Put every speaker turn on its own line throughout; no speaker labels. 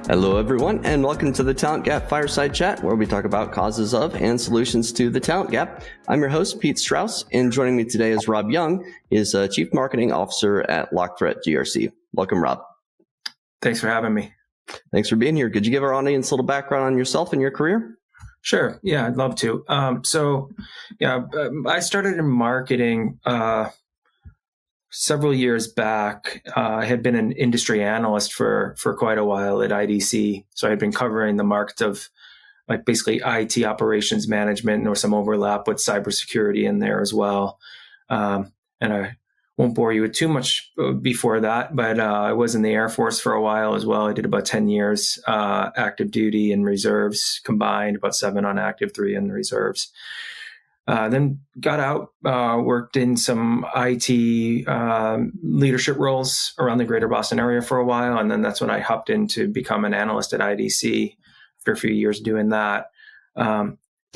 Hello, everyone, and welcome to the Talent Gap Fireside Chat, where we talk about causes of and solutions to the talent gap. I'm your host, Pete Strauss, and joining me today is Rob Young, is Chief Marketing Officer at LockThreat GRC. Welcome, Rob.
Thanks for having me.
Thanks for being here. Could you give our audience a little background on yourself and your career?
Sure. Yeah, I'd love to. I started in marketing several years back. I had been an industry analyst for quite a while at IDC. So I had been covering the market of like basically IT operations management, and there was some overlap with cybersecurity in there as well. And I won't bore you with too much before that, but I was in the Air Force for a while as well. I did about 10 years active duty and reserves combined, about 7 on active, 3 in the reserves. Then got out, worked in some IT leadership roles around the greater Boston area for a while. And then that's when I hopped in to become an analyst at IDC after a few years doing that.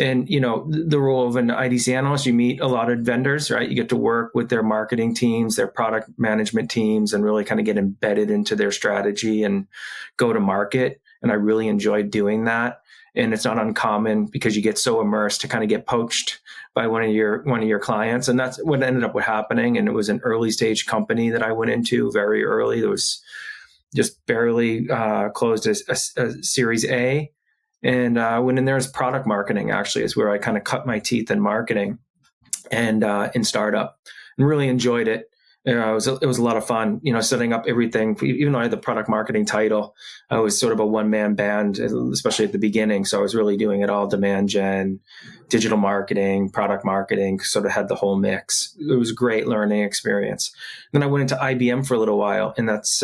And, you know, the role of an IDC analyst, you meet a lot of vendors, right? You get to work with their marketing teams, their product management teams, and really kind of get embedded into their strategy and go to market. And I really enjoyed doing that. And it's not uncommon because you get so immersed to kind of get poached by one of your clients. And that's what ended up happening. And it was an early stage company that I went into very early. It was just barely closed a Series A. And I went in there as product marketing, actually, is where I kind of cut my teeth in marketing and in startup, and really enjoyed it. It was a lot of fun, you know, setting up everything. Even though I had the product marketing title, I was sort of a one-man band, especially at the beginning. So I was really doing it all: demand gen, digital marketing, product marketing, sort of had the whole mix. It was a great learning experience. Then I went into IBM for a little while, and that's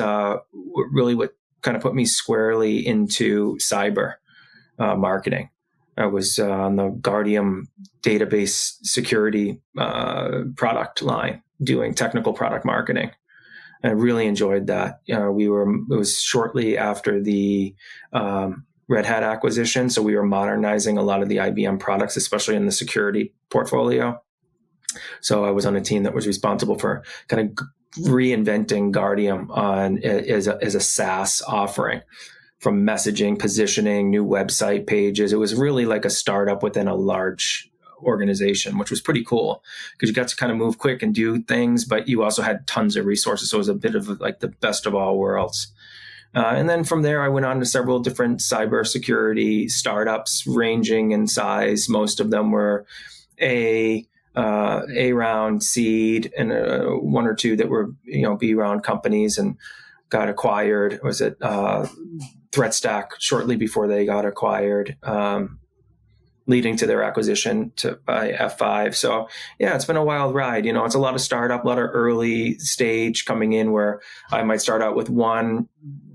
really what kind of put me squarely into cyber marketing. I was on the Guardium database security product line, doing technical product marketing. And I really enjoyed that. It was shortly after the Red Hat acquisition. So we were modernizing a lot of the IBM products, especially in the security portfolio. So I was on a team that was responsible for kind of reinventing Guardium as a SaaS offering, from messaging, positioning, new website pages. It was really like a startup within a large organization, which was pretty cool because you got to kind of move quick and do things, but you also had tons of resources. So it was a bit of like the best of all worlds. And then from there, I went on to several different cybersecurity startups ranging in size. Most of them were A round, seed, and 1 or 2 that were, B round companies, and got acquired. Was it ThreatStack shortly before they got acquired, leading to their acquisition by F5. So yeah, it's been a wild ride. It's a lot of startup, a lot of early stage coming in where I might start out with one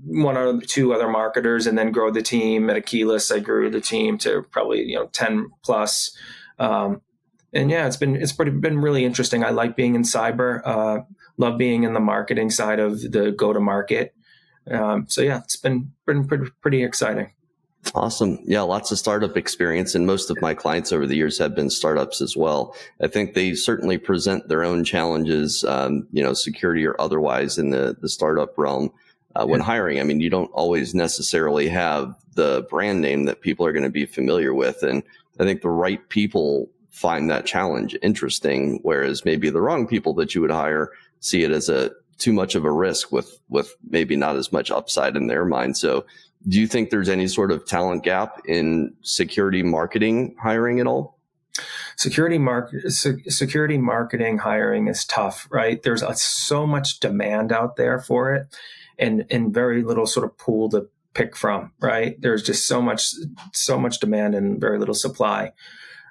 or 2 other marketers and then grow the team. At Achilles, I grew the team to probably 10 plus. And yeah, it's been really interesting. I like being in cyber. Love being in the marketing side of the go-to-market. So yeah, it's been pretty exciting.
Awesome. Yeah, lots of startup experience, and most of my clients over the years have been startups as well. I think they certainly present their own challenges, security or otherwise, in the startup realm when hiring. I mean, you don't always necessarily have the brand name that people are going to be familiar with, and I think the right people find that challenge interesting, whereas maybe the wrong people that you would hire see it as too much of a risk with maybe not as much upside in their mind. So do you think there's any sort of talent gap in security marketing hiring at all?
Security marketing hiring is tough, right? There's so much demand out there for it, and very little sort of pool to pick from, right? There's just so much demand and very little supply.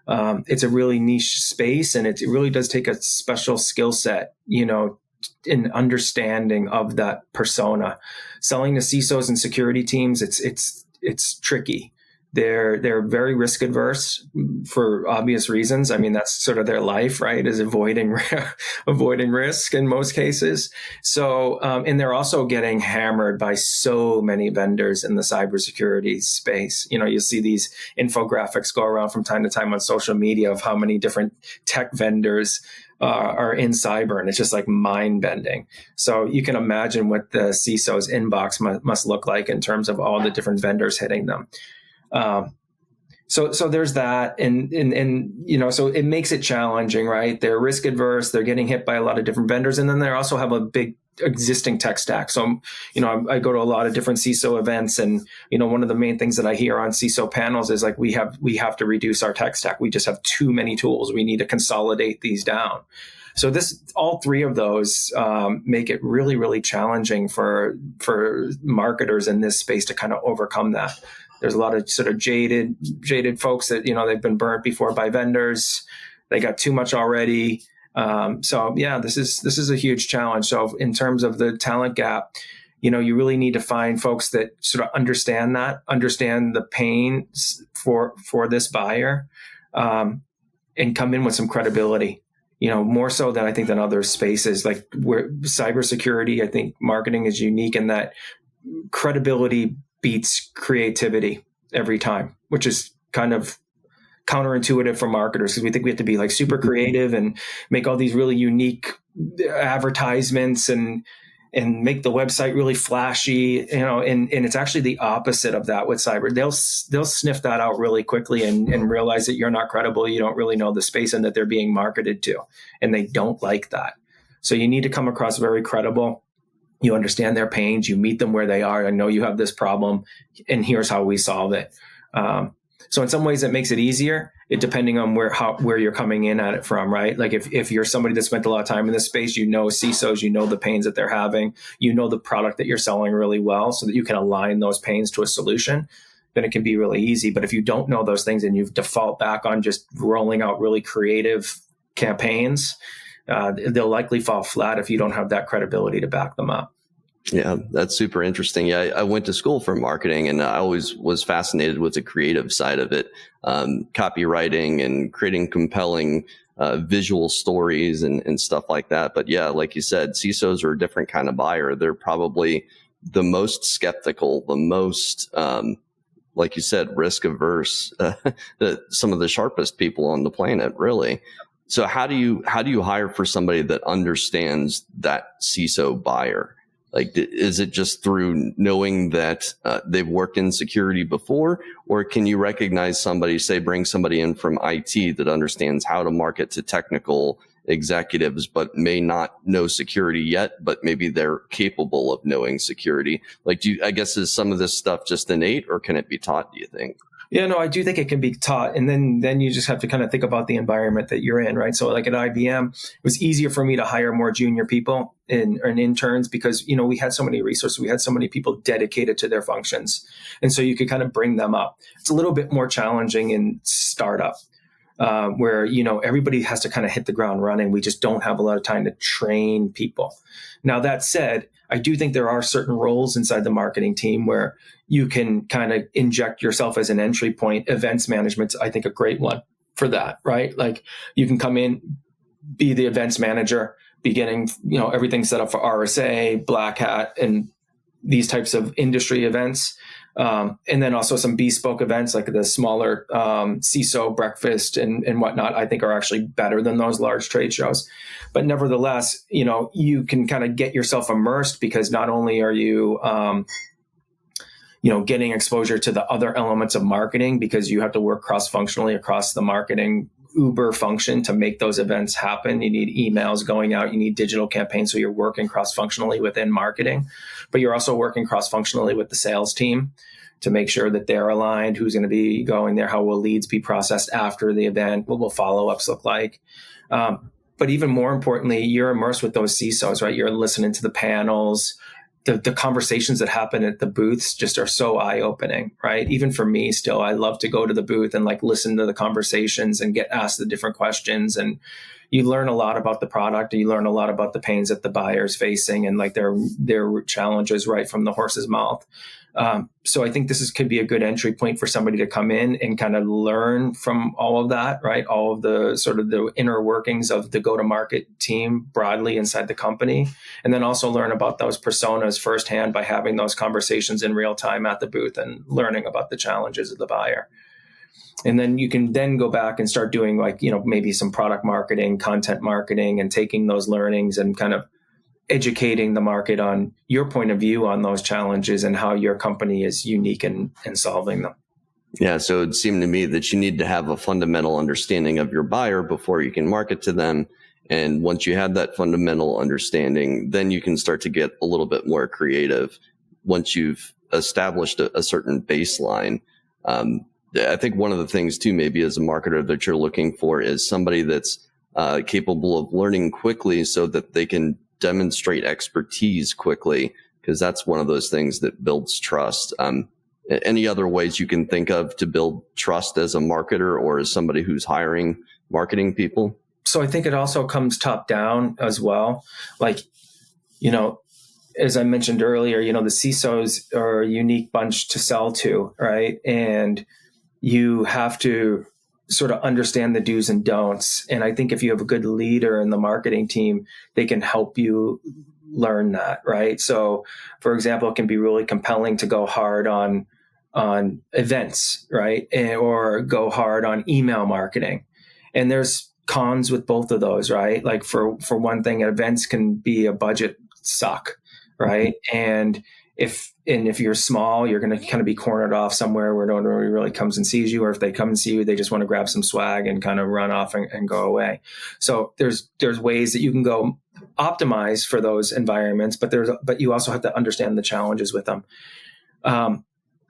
It's a really niche space, and it really does take a special skill set, in understanding of that persona. Selling to CISOs and security teams, it's tricky. They're very risk adverse for obvious reasons. I mean, that's sort of their life, right? Is avoiding risk in most cases. So, and they're also getting hammered by so many vendors in the cybersecurity space. You see these infographics go around from time to time on social media of how many different tech vendors are in cyber, and it's just like mind bending. So you can imagine what the CISO's inbox must look like in terms of all the different vendors hitting them. So there's that, and so it makes it challenging, right? They're risk adverse. They're getting hit by a lot of different vendors, and then they also have a big existing tech stack. So, I go to a lot of different CISO events, and one of the main things that I hear on CISO panels is like, we have to reduce our tech stack. We just have too many tools. We need to consolidate these down. So all three of those make it really, really challenging for marketers in this space to kind of overcome that. There's a lot of sort of jaded folks that, they've been burnt before by vendors. They got too much already. This is a huge challenge. So in terms of the talent gap, you really need to find folks that sort of understand the pains for this buyer, and come in with some credibility. More so than I think than other spaces. Like where cybersecurity, I think marketing is unique in that credibility beats creativity every time, which is kind of counterintuitive for marketers, because we think we have to be like super creative and make all these really unique advertisements and make the website really flashy, and it's actually the opposite of that with cyber. They'll sniff that out really quickly and realize that you're not credible. You don't really know the space and that they're being marketed to, and they don't like that. So you need to come across very credible. You understand their pains. You meet them where they are. I know you have this problem, and here's how we solve it. So in some ways, it makes it easier, depending on where you're coming in at it from, right? Like if you're somebody that spent a lot of time in this space, CISOs, the pains that they're having, the product that you're selling really well, so that you can align those pains to a solution, then it can be really easy. But if you don't know those things and you default back on just rolling out really creative campaigns, they'll likely fall flat if you don't have that credibility to back them up.
Yeah, that's super interesting. Yeah, I went to school for marketing, and I always was fascinated with the creative side of it, copywriting and creating compelling visual stories and stuff like that. But yeah, like you said, CISOs are a different kind of buyer. They're probably the most skeptical, the most, like you said, risk averse, some of the sharpest people on the planet, really. So how do you hire for somebody that understands that CISO buyer? Like, is it just through knowing that they've worked in security before, or can you recognize somebody, say, bring somebody in from IT that understands how to market to technical executives, but may not know security yet, but maybe they're capable of knowing security? Like, I guess, is some of this stuff just innate, or can it be taught, do you think?
Yeah, no, I do think it can be taught. And then you just have to kind of think about the environment that you're in, right? So like at IBM, it was easier for me to hire more junior people and interns because, we had so many resources. We had so many people dedicated to their functions. And so you could kind of bring them up. It's a little bit more challenging in startup, where, everybody has to kind of hit the ground running. We just don't have a lot of time to train people. Now, that said, I do think there are certain roles inside the marketing team where you can kind of inject yourself as an entry point. Events management's, I think, a great one for that, right? Like you can come in, be the events manager, beginning, everything set up for RSA, Black Hat, and these types of industry events. And then also some bespoke events like the smaller CISO breakfast and whatnot, I think are actually better than those large trade shows. But nevertheless, you can kind of get yourself immersed because not only are you, getting exposure to the other elements of marketing because you have to work cross-functionally across the marketing Uber function to make those events happen. You need emails going out, you need digital campaigns. So you're working cross-functionally within marketing, but you're also working cross-functionally with the sales team to make sure that they're aligned, who's going to be going there, how will leads be processed after the event, what will follow-ups look like. But even more importantly, you're immersed with those CISOs, right? You're listening to the panels. The conversations that happen at the booths just are so eye-opening, right? Even for me still, I love to go to the booth and like listen to the conversations and get asked the different questions. And you learn a lot about the product and you learn a lot about the pains that the buyer's facing and like their challenges right from the horse's mouth. So I think could be a good entry point for somebody to come in and kind of learn from all of that, right? All of the sort of the inner workings of the go-to-market team broadly inside the company. And then also learn about those personas firsthand by having those conversations in real time at the booth and learning about the challenges of the buyer. And then you can then go back and start doing like, maybe some product marketing, content marketing, and taking those learnings and kind of educating the market on your point of view on those challenges and how your company is unique in solving them.
Yeah, so it seemed to me that you need to have a fundamental understanding of your buyer before you can market to them. And once you have that fundamental understanding, then you can start to get a little bit more creative once you've established a certain baseline. I think one of the things too, maybe as a marketer that you're looking for is somebody that's capable of learning quickly so that they can demonstrate expertise quickly, because that's one of those things that builds trust. Any other ways you can think of to build trust as a marketer or as somebody who's hiring marketing people?
So I think it also comes top down as well. Like, as I mentioned earlier, the CISOs are a unique bunch to sell to, right? And you have to sort of understand the do's and don'ts. And I think if you have a good leader in the marketing team, they can help you learn that, right? So, for example, it can be really compelling to go hard on events, right? Or go hard on email marketing. And there's cons with both of those, right? Like for one thing, events can be a budget suck, right? And if you're small, you're going to kind of be cornered off somewhere where nobody really comes and sees you, or if they come and see you, they just want to grab some swag and kind of run off and go away. So there's ways that you can go optimize for those environments, but you also have to understand the challenges with them.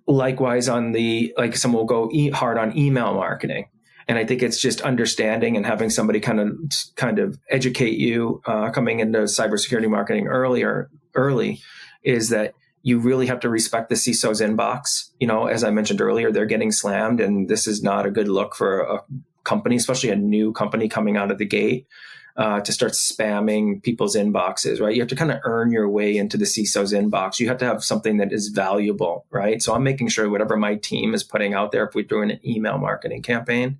Likewise, some will go hard on email marketing. And I think it's just understanding and having somebody kind of educate you coming into cybersecurity marketing early is that you really have to respect the CISO's inbox. As I mentioned earlier, they're getting slammed, and this is not a good look for a company, especially a new company coming out of the gate, to start spamming people's inboxes, right? You have to kind of earn your way into the CISO's inbox. You have to have something that is valuable, right? So I'm making sure whatever my team is putting out there, if we're doing an email marketing campaign,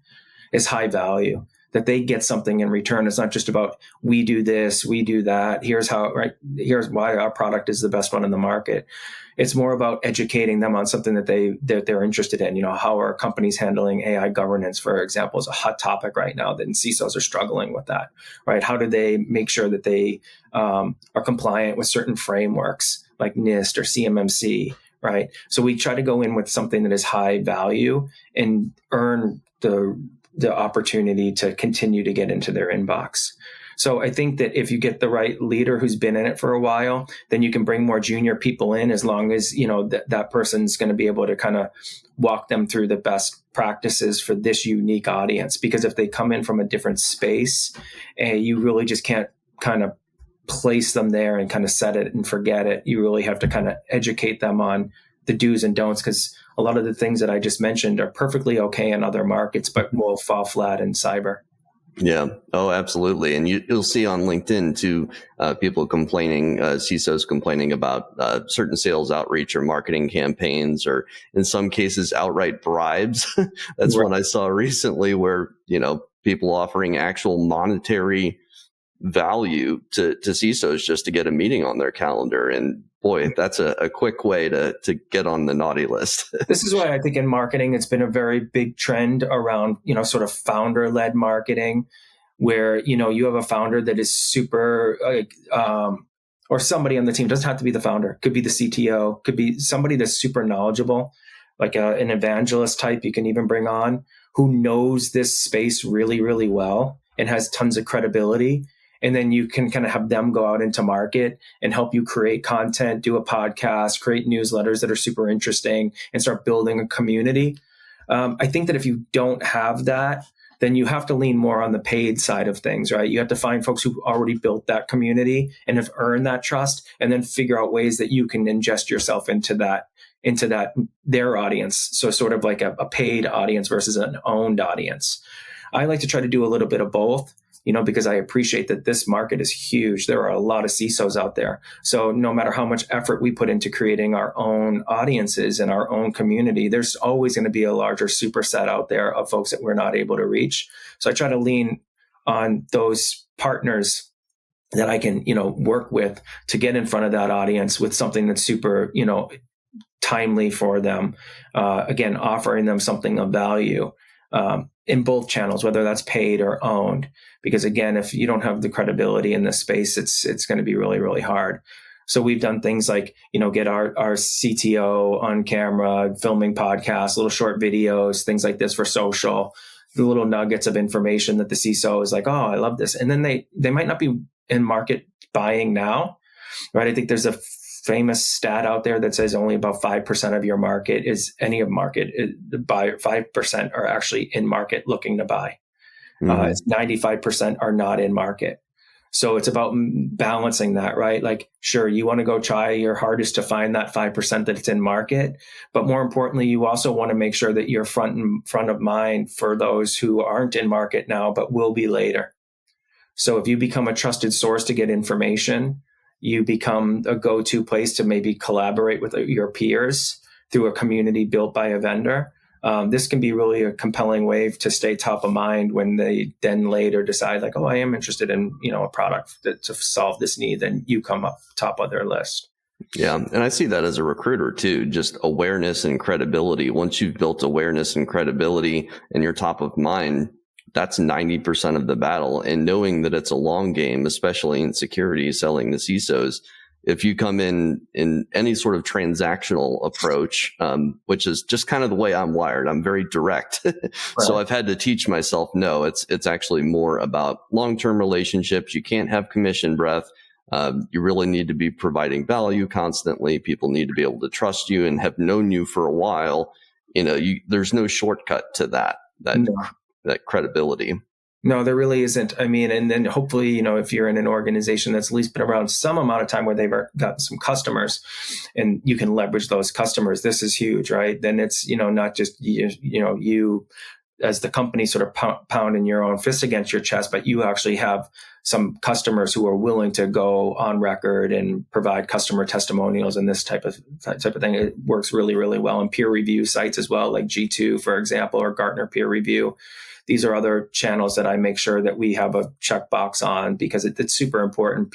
is high value, that they get something in return. It's not just about, we do this, we do that. Here's how, right? Here's why our product is the best one in the market. It's more about educating them on something that they're interested in. How are companies handling AI governance, for example, is a hot topic right now, that CISOs are struggling with that, right? How do they make sure that they are compliant with certain frameworks like NIST or CMMC, right? So we try to go in with something that is high value and earn the opportunity to continue to get into their inbox. So I think that if you get the right leader who's been in it for a while, then you can bring more junior people in, as long as, that person's going to be able to kind of walk them through the best practices for this unique audience. Because if they come in from a different space, you really just can't kind of place them there and kind of set it and forget it. You really have to kind of educate them on the do's and don'ts, because a lot of the things that I just mentioned are perfectly okay in other markets, but will fall flat in cyber.
Yeah. Oh, absolutely. And you'll see on LinkedIn too, people complaining, CISOs complaining about certain sales outreach or marketing campaigns, or in some cases outright bribes. That's
Right.
one I saw recently where, people offering actual monetary value to CISOs just to get a meeting on their calendar. And boy, that's a quick way to get on the naughty list.
This is why I think in marketing, it's been a very big trend around, sort of founder-led marketing, where, you have a founder that is super, or somebody on the team, doesn't have to be the founder, could be the CTO, could be somebody that's super knowledgeable, like an evangelist type you can even bring on, who knows this space really, really well and has tons of credibility. And then you can kind of have them go out into market and help you create content, do a podcast, create newsletters that are super interesting, and start building a community. I think that if you don't have that, then you have to lean more on the paid side of things, right? You have to find folks who've already built that community and have earned that trust, and then figure out ways that you can ingest yourself into their audience. So sort of like a paid audience versus an owned audience. I like to try to do a little bit of both, because I appreciate that this market is huge. There are a lot of CISOs out there. So no matter how much effort we put into creating our own audiences and our own community, there's always going to be a larger superset out there of folks that we're not able to reach. So I try to lean on those partners that I can, work with to get in front of that audience with something that's super, timely for them. Again, offering them something of value in both channels, whether that's paid or owned. Because again, if you don't have the credibility in this space, it's going to be really, really hard. So we've done things like, get our CTO on camera, filming podcasts, little short videos, things like this for social, the little nuggets of information that the CISO is like, oh, I love this. And then they might not be in market buying now, right? I think there's a famous stat out there that says only about 5% of your market is any of market. The buyer, 5% are actually in market looking to buy. 95% are not in market. So it's about balancing that, right? Like, sure, you want to go try your hardest to find that 5% that it's in market, but more importantly, you also want to make sure that you're front of mind for those who aren't in market now, but will be later. So if you become a trusted source to get information, you become a go-to place to maybe collaborate with your peers through a community built by a vendor. This can be really a compelling way to stay top of mind when they then later decide like, oh, I am interested in, a product to solve this need. Then you come up top of their list.
Yeah. And I see that as a recruiter too, just awareness and credibility. Once you've built awareness and credibility and you're top of mind, that's 90% of the battle. And knowing that it's a long game, especially in security, selling to CISOs, if you come in any sort of transactional approach, which is just kind of the way I'm wired, I'm very direct. Right. So I've had to teach myself, no, it's actually more about long-term relationships. You can't have commission breath. You really need to be providing value constantly. People need to be able to trust you and have known you for a while. There's no shortcut to that credibility.
No, there really isn't. I mean, and then hopefully, if you're in an organization that's at least been around some amount of time where they've got some customers and you can leverage those customers, this is huge, right? Then it's, not just, you as the company sort of pounding your own fist against your chest, but you actually have some customers who are willing to go on record and provide customer testimonials and this type of thing. It works really, really well in peer review sites as well, like G2, for example, or Gartner peer review. These are other channels that I make sure that we have a checkbox on because it's super important.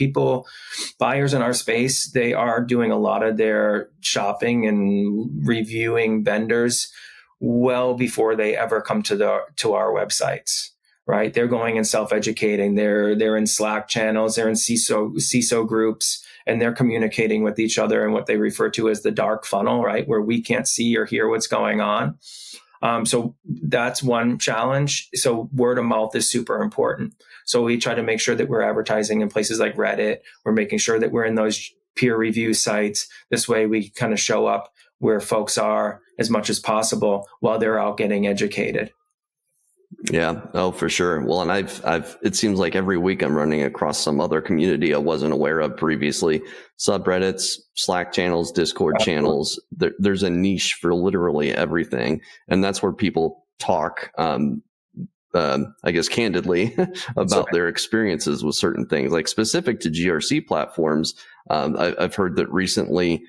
Buyers in our space, they are doing a lot of their shopping and reviewing vendors well before they ever come to our websites, right? They're going and self-educating. They're in Slack channels, they're in CISO groups, and they're communicating with each other in what they refer to as the dark funnel, right? Where we can't see or hear what's going on. So that's one challenge. So word of mouth is super important. So we try to make sure that we're advertising in places like Reddit. We're making sure that we're in those peer review sites. This way we kind of show up where folks are as much as possible while they're out getting educated.
Yeah. Oh, for sure. Well, and it seems like every week I'm running across some other community I wasn't aware of previously. Subreddits, Slack channels, Discord channels. There's a niche for literally everything. And that's where people talk, I guess, candidly about their experiences with certain things, like specific to GRC platforms. I've heard that recently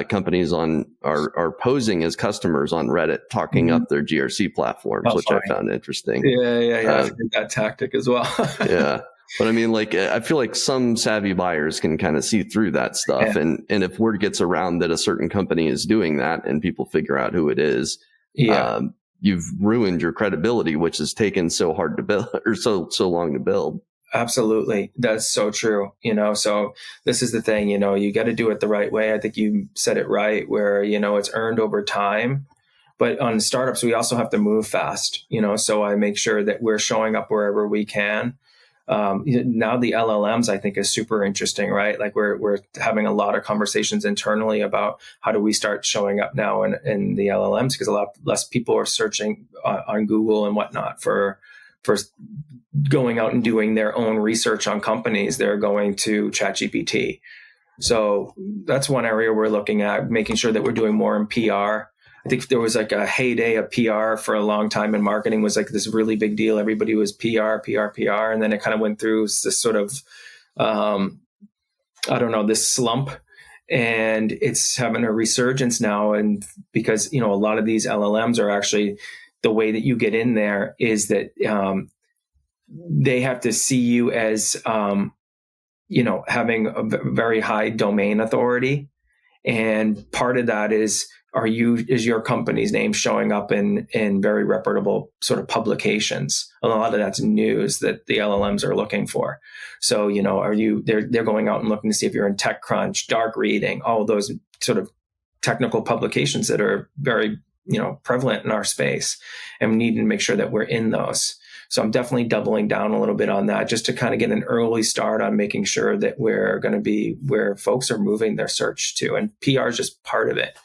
companies are posing as customers on Reddit, talking up their GRC platforms, which I found interesting.
Yeah. I've heard that tactic as well.
Yeah. But I mean, I feel like some savvy buyers can kind of see through that stuff. Yeah. And if word gets around that a certain company is doing that and people figure out who it is, you've ruined your credibility, which has taken so hard to build or so long to build.
Absolutely. That's so true. So this is the thing, you got to do it the right way. I think you said it right where, it's earned over time. But on startups, we also have to move fast, so I make sure that we're showing up wherever we can. Now the LLMs, I think, is super interesting, right? Like we're having a lot of conversations internally about how do we start showing up now in the LLMs, because a lot less people are searching on Google and whatnot for going out and doing their own research on companies. They're going to ChatGPT. So that's one area we're looking at, making sure that we're doing more in PR. I think there was like a heyday of PR for a long time in marketing was like this really big deal. Everybody was PR. And then it kind of went through this sort of, this slump, and it's having a resurgence now. And because, a lot of these LLMs are actually, the way that you get in there is that they have to see you as, having a very high domain authority. And part of that is, is your company's name showing up in very reputable sort of publications? A lot of that's news that the LLMs are looking for. So, they're going out and looking to see if you're in TechCrunch, Dark Reading, all those sort of technical publications that are very, prevalent in our space, and we need to make sure that we're in those. So I'm definitely doubling down a little bit on that, just to kind of get an early start on making sure that we're going to be where folks are moving their search to. And PR is just part of it.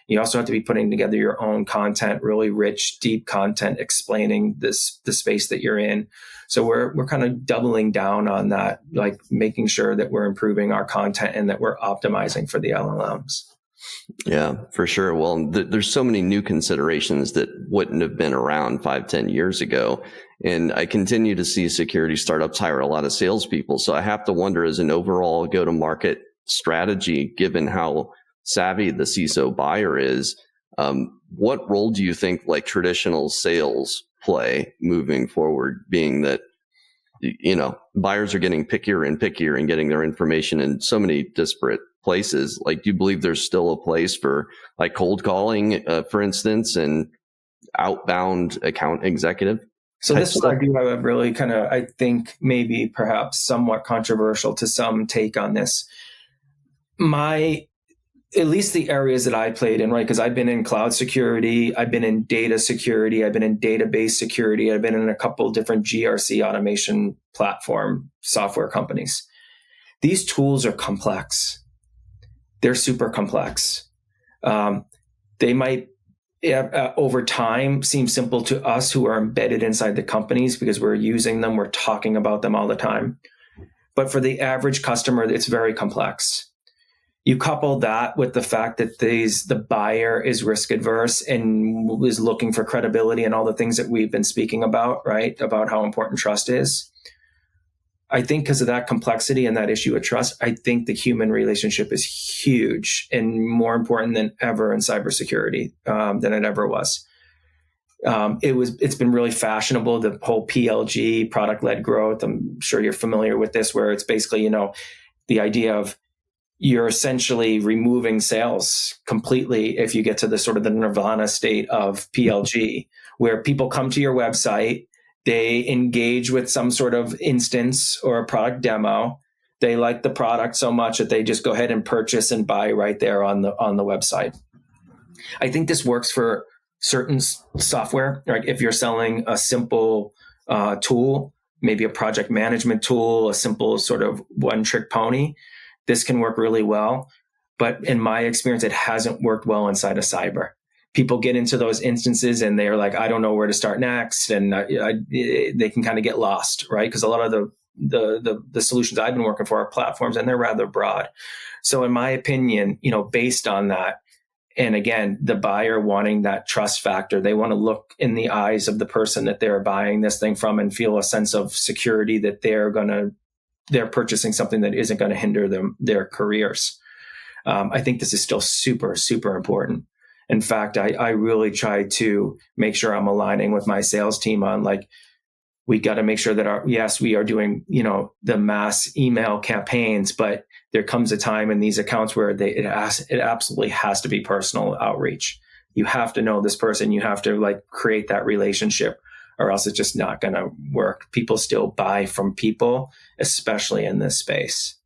You also have to be putting together your own content, really rich, deep content explaining the space that you're in. So we're kind of doubling down on that, like making sure that we're improving our content and that we're optimizing for the LLMs.
Yeah, for sure. Well, there's so many new considerations that wouldn't have been around 5-10 years ago. And I continue to see security startups hire a lot of salespeople. So I have to wonder, as an overall go-to-market strategy, given how savvy the CISO buyer is, what role do you think like traditional sales play moving forward, being that, buyers are getting pickier and pickier and getting their information in so many disparate places? Like, do you believe there's still a place for like cold calling, for instance, and outbound account executive?
So this is, I do have a really kind of, I think maybe perhaps somewhat controversial to some take on this. At least the areas that I played in, right? Because I've been in cloud security, I've been in data security, I've been in database security, I've been in a couple of different GRC automation platform software companies. These tools are complex. They're super complex. They might, over time, seem simple to us who are embedded inside the companies because we're using them, we're talking about them all the time. But for the average customer, it's very complex. You couple that with the fact that the buyer is risk adverse and is looking for credibility and all the things that we've been speaking about, right? About how important trust is. I think because of that complexity and that issue of trust, I think the human relationship is huge and more important than ever in cybersecurity than it ever was. It's been really fashionable, the whole PLG, product-led growth. I'm sure you're familiar with this, where it's basically, the idea of you're essentially removing sales completely if you get to the sort of the nirvana state of PLG, where people come to your website, they engage with some sort of instance or a product demo. They like the product so much that they just go ahead and purchase and buy right there on the website. I think this works for certain software. Like if you're selling a simple tool, maybe a project management tool, a simple sort of one-trick pony, this can work really well. But in my experience, it hasn't worked well inside of cyber. People get into those instances and they're like, I don't know where to start next. And they can kind of get lost, right? Because a lot of the solutions I've been working for are platforms and they're rather broad. So in my opinion, based on that, and again, the buyer wanting that trust factor, they want to look in the eyes of the person that they're buying this thing from and feel a sense of security that they're purchasing something that isn't going to hinder their careers. I think this is still super, super important. In fact, I really try to make sure I'm aligning with my sales team on we got to make sure that we are doing, the mass email campaigns, but there comes a time in these accounts where it absolutely has to be personal outreach. You have to know this person. You have to create that relationship, or else it's just not going to work. People still buy from people, especially in this space.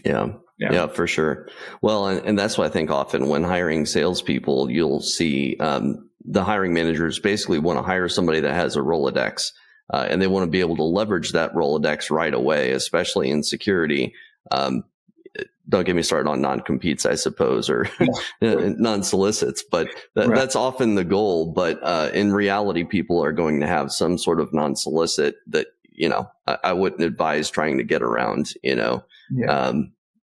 Yeah, for sure. Well, and that's why I think often when hiring salespeople, you'll see the hiring managers basically want to hire somebody that has a Rolodex, and they want to be able to leverage that Rolodex right away, especially in security. Don't get me started on non-competes, I suppose, or non-solicits, but that's often the goal. But in reality, people are going to have some sort of non-solicit that, I wouldn't advise trying to get around,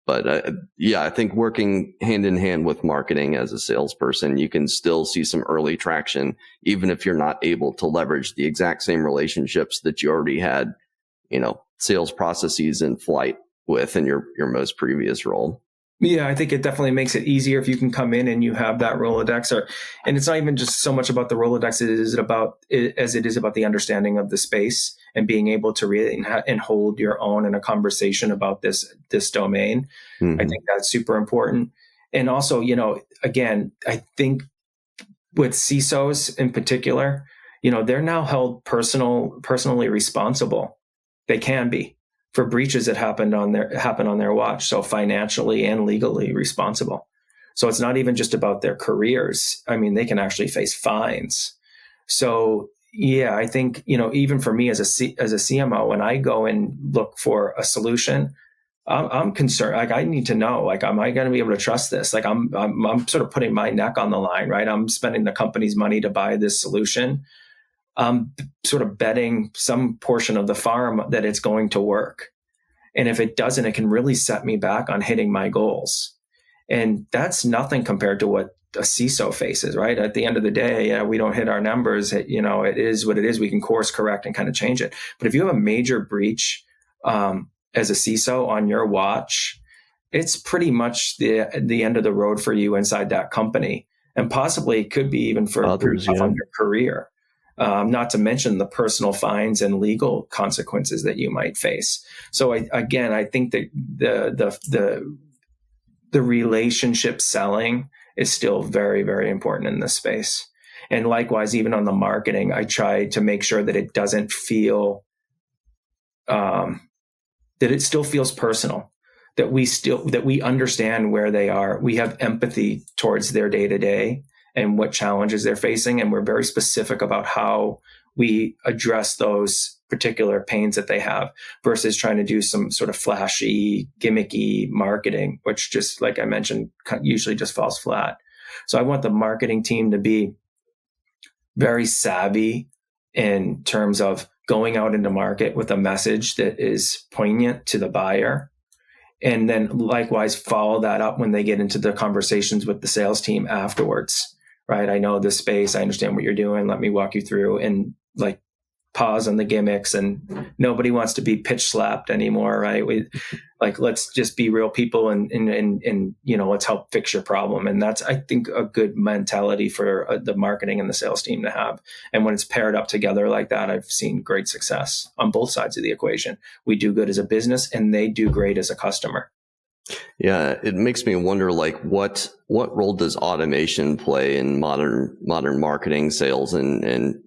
But I think working hand in hand with marketing as a salesperson, you can still see some early traction, even if you're not able to leverage the exact same relationships that you already had, sales processes in flight with in your most previous role. Yeah, I think it definitely makes it easier if you can come in and you have that Rolodex. And it's not even just so much about the Rolodex as it is about the understanding of the space and being able to really and hold your own in a conversation about this domain. Mm-hmm. I think that's super important. And also, again, I think with CISOs in particular, they're now held personally responsible. They can be for breaches that happen on their watch. So financially and legally responsible. So it's not even just about their careers. I mean, they can actually face fines. So yeah, I think, even for me as a CMO, when I go and look for a solution, I'm concerned. Like, I need to know, like, am I going to be able to trust this? Like, I'm sort of putting my neck on the line, right? I'm spending the company's money to buy this solution. I'm sort of betting some portion of the farm that it's going to work. And if it doesn't, it can really set me back on hitting my goals. And that's nothing compared to what a CISO faces, right? At the end of the day, we don't hit our numbers. It is what it is. We can course correct and kind of change it. But if you have a major breach, as a CISO on your watch, it's pretty much the end of the road for you inside that company, and possibly could be even for others on your career. Not to mention the personal fines and legal consequences that you might face. So I think that the relationship selling is still very, very important in this space. And likewise, even on the marketing, I try to make sure that it doesn't feel that it still feels personal, that we understand where they are. We have empathy towards their day-to-day and what challenges they're facing. And we're very specific about how we address those particular pains that they have versus trying to do some sort of flashy, gimmicky marketing, which, just like I mentioned, usually just falls flat. So I want the marketing team to be very savvy in terms of going out into market with a message that is poignant to the buyer. And then likewise, follow that up when they get into the conversations with the sales team afterwards, right? I know this space. I understand what you're doing. Let me walk you through, and like, pause on the gimmicks. And nobody wants to be pitch slapped anymore, right? Let's just be real people and let's help fix your problem. And that's, I think, a good mentality for the marketing and the sales team to have. And when it's paired up together like that, I've seen great success on both sides of the equation. We do good as a business, and they do great as a customer.
Yeah, it makes me wonder, like, what role does automation play in modern marketing, sales, and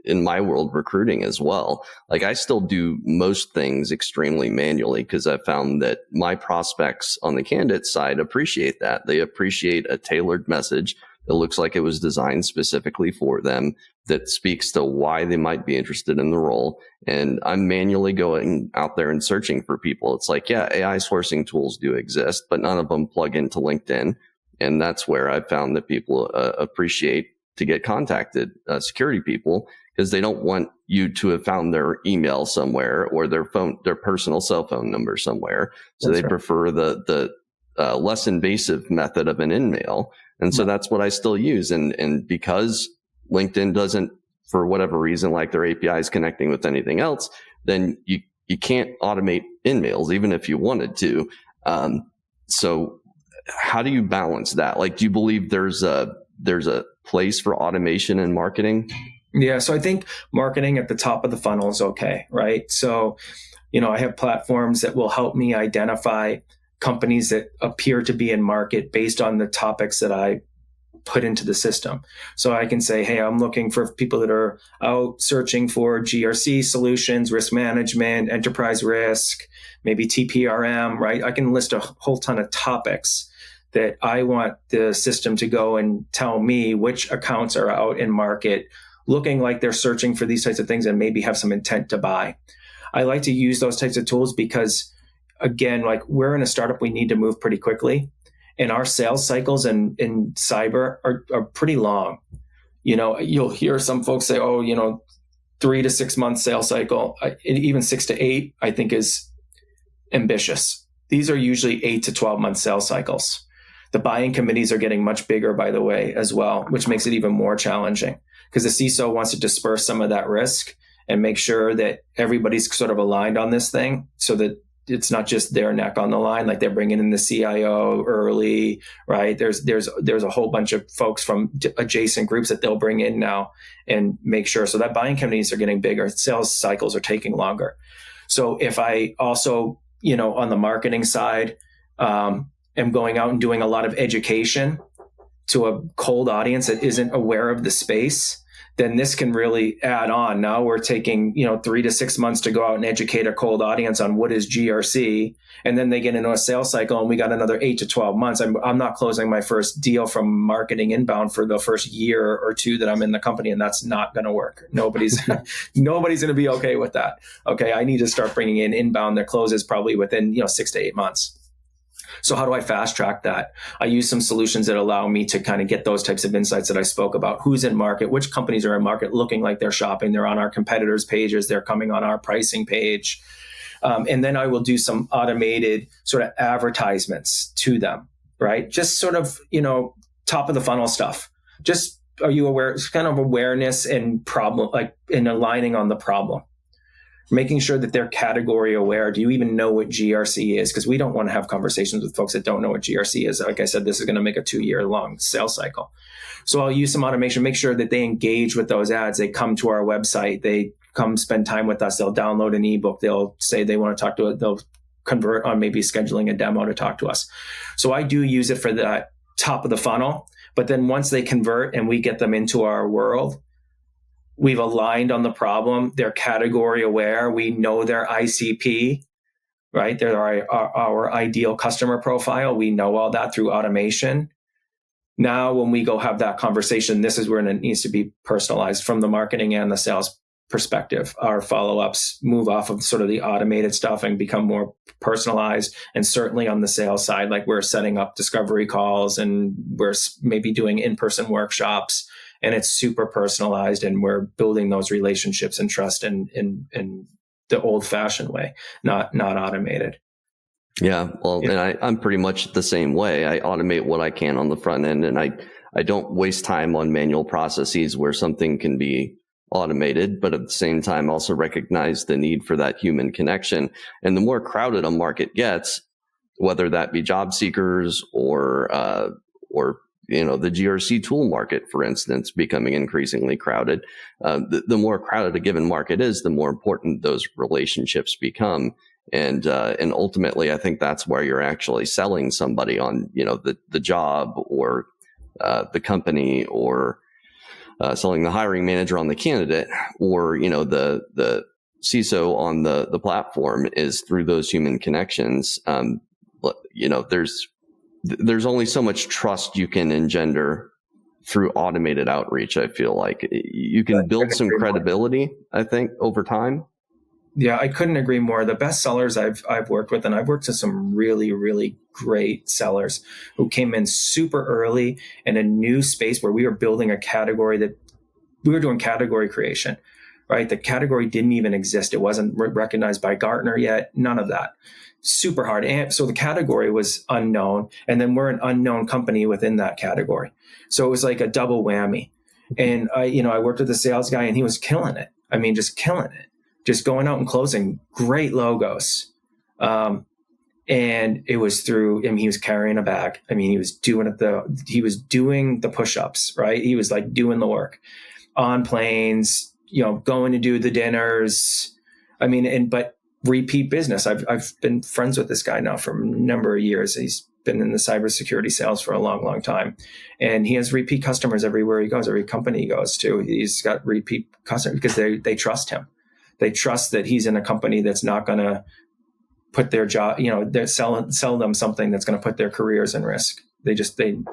in my world, recruiting as well? Like, I still do most things extremely manually because I found that my prospects on the candidate side appreciate that. They appreciate a tailored message that looks like it was designed specifically for them, that speaks to why they might be interested in the role. And I'm manually going out there and searching for people. It's like, yeah, AI sourcing tools do exist, but none of them plug into LinkedIn. And that's where I found that people appreciate to get contacted, security people, because they don't want you to have found their email somewhere or their personal cell phone number somewhere. So they prefer the less invasive method of an in-mail. And so that's what I still use. And because LinkedIn doesn't, for whatever reason, like their APIs connecting with anything else, then you can't automate in-mails, even if you wanted to. So how do you balance that? Like, do you believe there's a place for automation in marketing?
Yeah. So I think marketing at the top of the funnel is okay, right? So, I have platforms that will help me identify companies that appear to be in market based on the topics that I put into the system. So I can say, hey, I'm looking for people that are out searching for GRC solutions, risk management, enterprise risk, maybe TPRM, right? I can list a whole ton of topics that I want the system to go and tell me which accounts are out in market, looking like they're searching for these types of things and maybe have some intent to buy. I like to use those types of tools because, again, like, we're in a startup, we need to move pretty quickly. And our sales cycles in cyber are pretty long. You'll hear some folks say, 3 to 6 month sales cycle, even 6 to 8, I think is ambitious. These are usually 8 to 12 month sales cycles. The buying committees are getting much bigger, by the way, as well, which makes it even more challenging because the CISO wants to disperse some of that risk and make sure that everybody's sort of aligned on this thing so that it's not just their neck on the line, like they're bringing in the CIO early, right? There's a whole bunch of folks from adjacent groups that they'll bring in now and make sure. So that buying committees are getting bigger. Sales cycles are taking longer. So if I also, on the marketing side, am going out and doing a lot of education to a cold audience that isn't aware of the space, then this can really add on. Now we're taking, 3 to 6 months to go out and educate a cold audience on what is GRC. And then they get into a sales cycle and we got another 8 to 12 months. I'm not closing my first deal from marketing inbound for the first year or two that I'm in the company. And that's not going to work. Nobody's going to be okay with that. Okay. I need to start bringing in inbound that closes probably within, 6 to 8 months. So how do I fast track that? I use some solutions that allow me to kind of get those types of insights that I spoke about. Who's in market? Which companies are in market looking like they're shopping? They're on our competitors' pages. They're coming on our pricing page. And then I will do some automated sort of advertisements to them, right? Just sort of, top of the funnel stuff. Just, are you aware? It's kind of awareness and problem, like in aligning on the problem. Making sure that they're category aware. Do you even know what GRC is? Because we don't want to have conversations with folks that don't know what GRC is. Like I said, this is going to make a 2-year long sales cycle. So I'll use some automation, make sure that they engage with those ads. They come to our website. They come spend time with us. They'll download an ebook. They'll say they want to talk to it. They'll convert on maybe scheduling a demo to talk to us. So I do use it for that top of the funnel. But then once they convert and we get them into our world, we've aligned on the problem. They're category aware. We know their ICP, right? They're our ideal customer profile. We know all that through automation. Now, when we go have that conversation, this is where it needs to be personalized from the marketing and the sales perspective. Our follow-ups move off of sort of the automated stuff and become more personalized. And certainly on the sales side, like we're setting up discovery calls and we're maybe doing in-person workshops. And it's super personalized, and we're building those relationships and trust in the old-fashioned way, not automated.
Yeah, well, yeah. And I'm pretty much the same way. I automate what I can on the front end, and I don't waste time on manual processes where something can be automated, but at the same time also recognize the need for that human connection. And the more crowded a market gets, whether that be job seekers or the GRC tool market, for instance, becoming increasingly crowded. The more crowded a given market is, the more important those relationships become. And ultimately, I think that's where you're actually selling somebody on, the job or the company, or selling the hiring manager on the candidate, or, the CISO on the platform, is through those human connections. There's only so much trust you can engender through automated outreach. I feel like you can build some credibility, I think, over time.
Yeah, I couldn't agree more. The best sellers I've worked with, and I've worked with some really, really great sellers who came in super early in a new space where we were building a category that we were doing category creation, right? The category didn't even exist. It wasn't recognized by Gartner yet, none of that. Super hard. And so the category was unknown. And then we're an unknown company within that category. So it was like a double whammy. And I worked with a sales guy and he was killing it. I mean, just killing it, just going out and closing great logos. And it was through, he was carrying a bag. He was doing the push-ups, right? He was like doing the work on planes, going to do the dinners. But repeat business. I've been friends with this guy now for a number of years. He's been in the cybersecurity sales for a long, long time. And he has repeat customers everywhere he goes, every company he goes to. He's got repeat customers because they trust him. They trust that he's in a company that's not going to put their job, they're sell them something that's going to put their careers in risk. They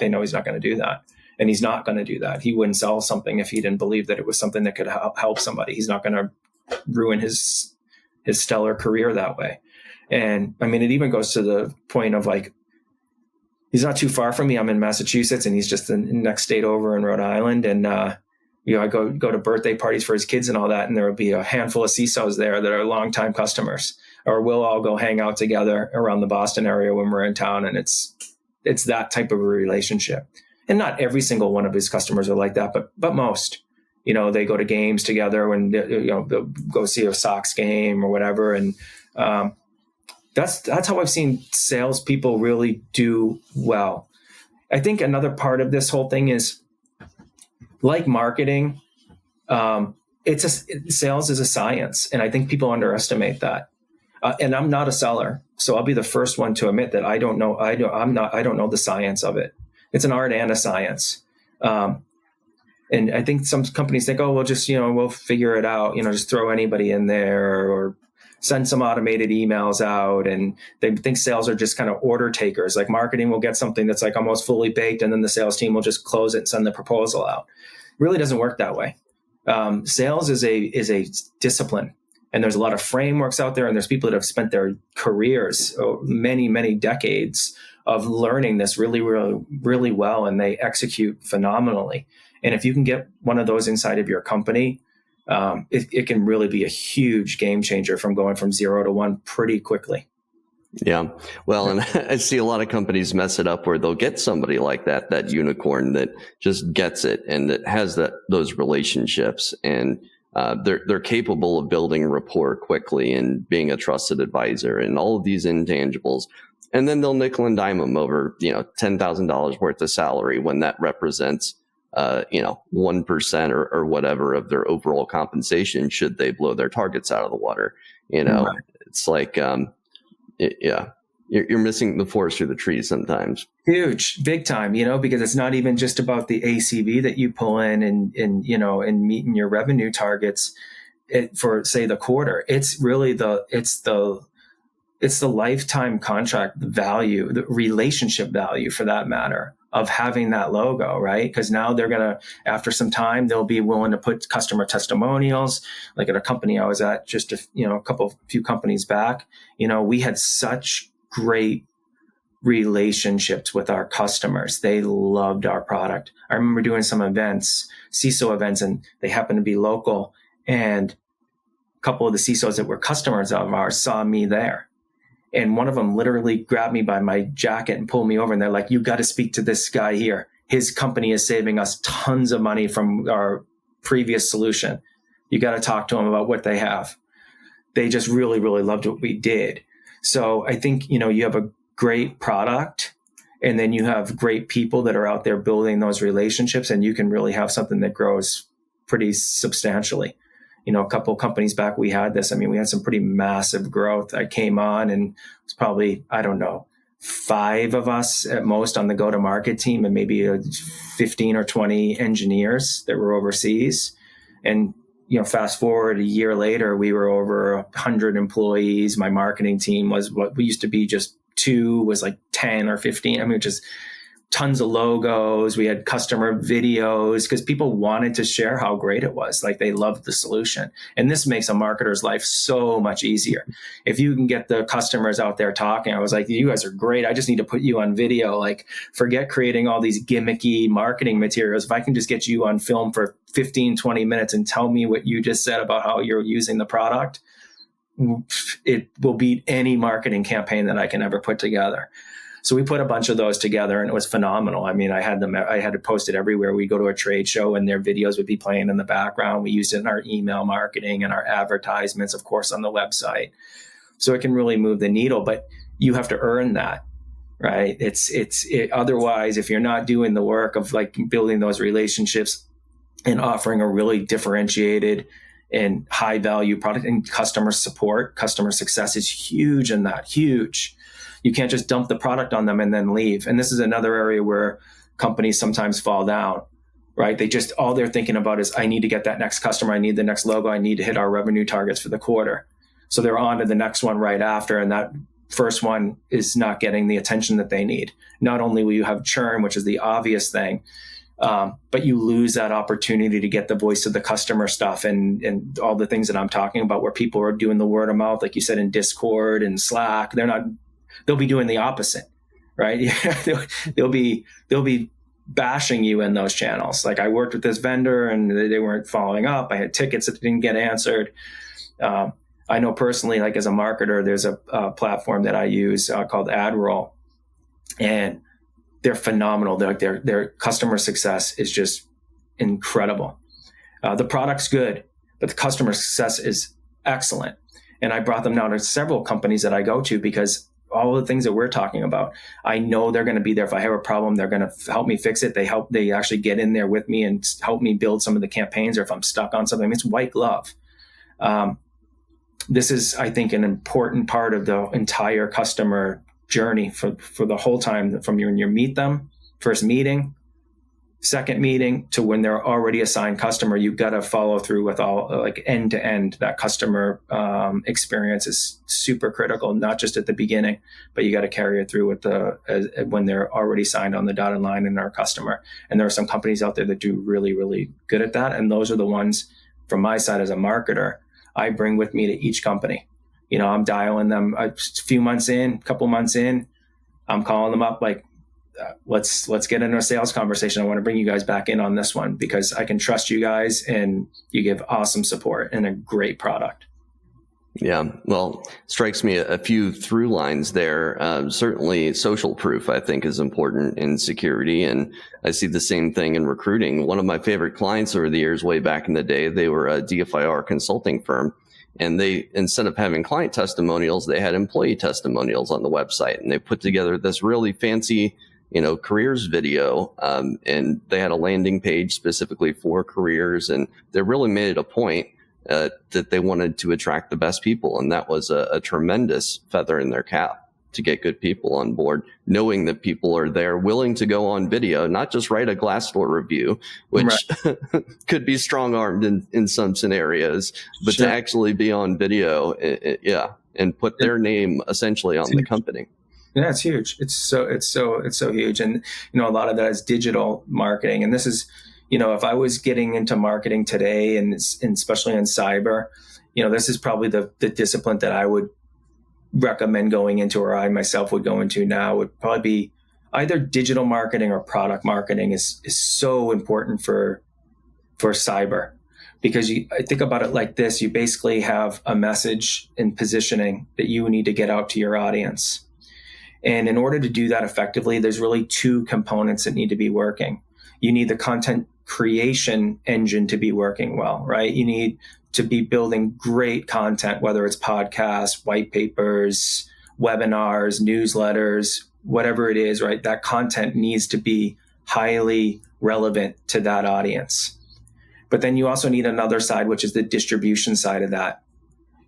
know he's not going to do that. And he's not going to do that. He wouldn't sell something if he didn't believe that it was something that could help somebody. He's not going to ruin his stellar career that way. And it even goes to the point of like, he's not too far from me. I'm in Massachusetts and he's just the next state over in Rhode Island. And, I go to birthday parties for his kids and all that. And there will be a handful of CISOs there that are longtime customers, or we'll all go hang out together around the Boston area when we're in town. And it's that type of a relationship. And not every single one of his customers are like that, but most. They go to games together when they'll go see a Sox game or whatever. And that's how I've seen salespeople really do well. I think another part of this whole thing is, like marketing, sales is a science. And I think people underestimate that. And I'm not a seller, so I'll be the first one to admit that I don't know. I don't know the science of it. It's an art and a science. And I think some companies think, oh, we'll figure it out. Just throw anybody in there or send some automated emails out. And they think sales are just kind of order takers. Like marketing will get something that's like almost fully baked, and then the sales team will just close it and send the proposal out. It really doesn't work that way. Sales is a discipline. And there's a lot of frameworks out there, and there's people that have spent their careers, many, many decades of learning this really, really, really well, and they execute phenomenally. And if you can get one of those inside of your company, it can really be a huge game changer from going from 0 to 1 pretty quickly.
Yeah. Well, and I see a lot of companies mess it up where they'll get somebody like that unicorn that just gets it and that has those relationships, and they're capable of building rapport quickly and being a trusted advisor and all of these intangibles. And then they'll nickel and dime them over, $10,000 worth of salary when that represents, 1% or whatever of their overall compensation should they blow their targets out of the water. Right. It's like, you're missing the forest through the trees sometimes.
Huge, big time, because it's not even just about the ACV that you pull in and meeting your revenue targets for, say, the quarter. It's really the lifetime contract value, the relationship value for that matter, of having that logo, right? Because now they're going to, after some time, they'll be willing to put customer testimonials. Like at a company I was at just a few companies back, we had such great relationships with our customers. They loved our product. I remember doing some events, CISO events, and they happened to be local. And a couple of the CISOs that were customers of ours saw me there. And one of them literally grabbed me by my jacket and pulled me over. And they're like, you got to speak to this guy here. His company is saving us tons of money from our previous solution. You got to talk to them about what they have. They just really, really loved what we did. So I think, you have a great product, and then you have great people that are out there building those relationships, and you can really have something that grows pretty substantially. A couple of companies back, we had this. We had some pretty massive growth. I came on and it was probably, 5 of us at most on the go-to-market team, and maybe 15 or 20 engineers that were overseas. And, fast forward a year later, we were over 100 employees. My marketing team was what we used to be, just 2, was like 10 or 15. Just tons of logos. We had customer videos because people wanted to share how great it was. Like, they loved the solution. And this makes a marketer's life so much easier. If you can get the customers out there talking, I was like, you guys are great. I just need to put you on video. Like, forget creating all these gimmicky marketing materials. If I can just get you on film for 15, 20 minutes and tell me what you just said about how you're using the product, it will beat any marketing campaign that I can ever put together. So we put a bunch of those together, and it was phenomenal. I had to post it everywhere. We go to a trade show and their videos would be playing in the background. We used it in our email marketing and our advertisements, of course, on the website. So it can really move the needle, but you have to earn that, right? Otherwise, if you're not doing the work of like building those relationships and offering a really differentiated and high value product, and customer support, customer success is huge in that, huge. You can't just dump the product on them and then leave. And this is another area where companies sometimes fall down, right? All they're thinking about is, I need to get that next customer. I need the next logo. I need to hit our revenue targets for the quarter. So they're on to the next one right after. And that first one is not getting the attention that they need. Not only will you have churn, which is the obvious thing, but you lose that opportunity to get the voice of the customer stuff and all the things that I'm talking about, where people are doing the word of mouth, like you said, in Discord and Slack. They'll be doing the opposite, right? They'll be bashing you in those channels. Like, I worked with this vendor and they weren't following up. I had tickets that didn't get answered. I know personally, like as a marketer, there's a platform that I use called AdRoll, and they're phenomenal. Their customer success is just incredible. The product's good, but the customer success is excellent. And I brought them now to several companies that I go to, because all the things that we're talking about, I know they're going to be there. If I have a problem, they're going to help me fix it. They actually get in there with me and help me build some of the campaigns, or if I'm stuck on something, it's white glove. this is, I think, an important part of the entire customer journey for the whole time, from when you meet them, first meeting, second meeting, to when they're already a signed customer. You've got to follow through with all, like, end to end. That customer experience is super critical, not just at the beginning, but you got to carry it through with when they're already signed on the dotted line and our customer. And there are some companies out there that do really, really good at that. And those are the ones, from my side as a marketer, I bring with me to each company. I'm dialing them a couple months in, I'm calling them up, like, let's get into a sales conversation. I want to bring you guys back in on this one because I can trust you guys and you give awesome support and a great product.
Yeah, well, strikes me a few through lines there. Certainly social proof, I think, is important in security. And I see the same thing in recruiting. One of my favorite clients over the years, way back in the day, they were a DFIR consulting firm. And they, instead of having client testimonials, they had employee testimonials on the website. And they put together this really fancy, careers video. And they had a landing page specifically for careers. And they really made it a point that they wanted to attract the best people. And that was a tremendous feather in their cap to get good people on board, knowing that people are there willing to go on video, not just write a Glassdoor review, which right. could be strong-armed in some scenarios, but sure. to actually be on video, and put their name essentially on the company.
Yeah, it's huge. It's so huge. And, a lot of that is digital marketing. And this is, if I was getting into marketing today and especially in cyber, this is probably the discipline that I would recommend going into, or I myself would go into now, would probably be either digital marketing or product marketing is so important for cyber, because I think about it like this. You basically have a message and positioning that you need to get out to your audience. And in order to do that effectively, there's really two components that need to be working. You need the content creation engine to be working well, right? You need to be building great content, whether it's podcasts, white papers, webinars, newsletters, whatever it is, right? That content needs to be highly relevant to that audience. But then you also need another side, which is the distribution side of that.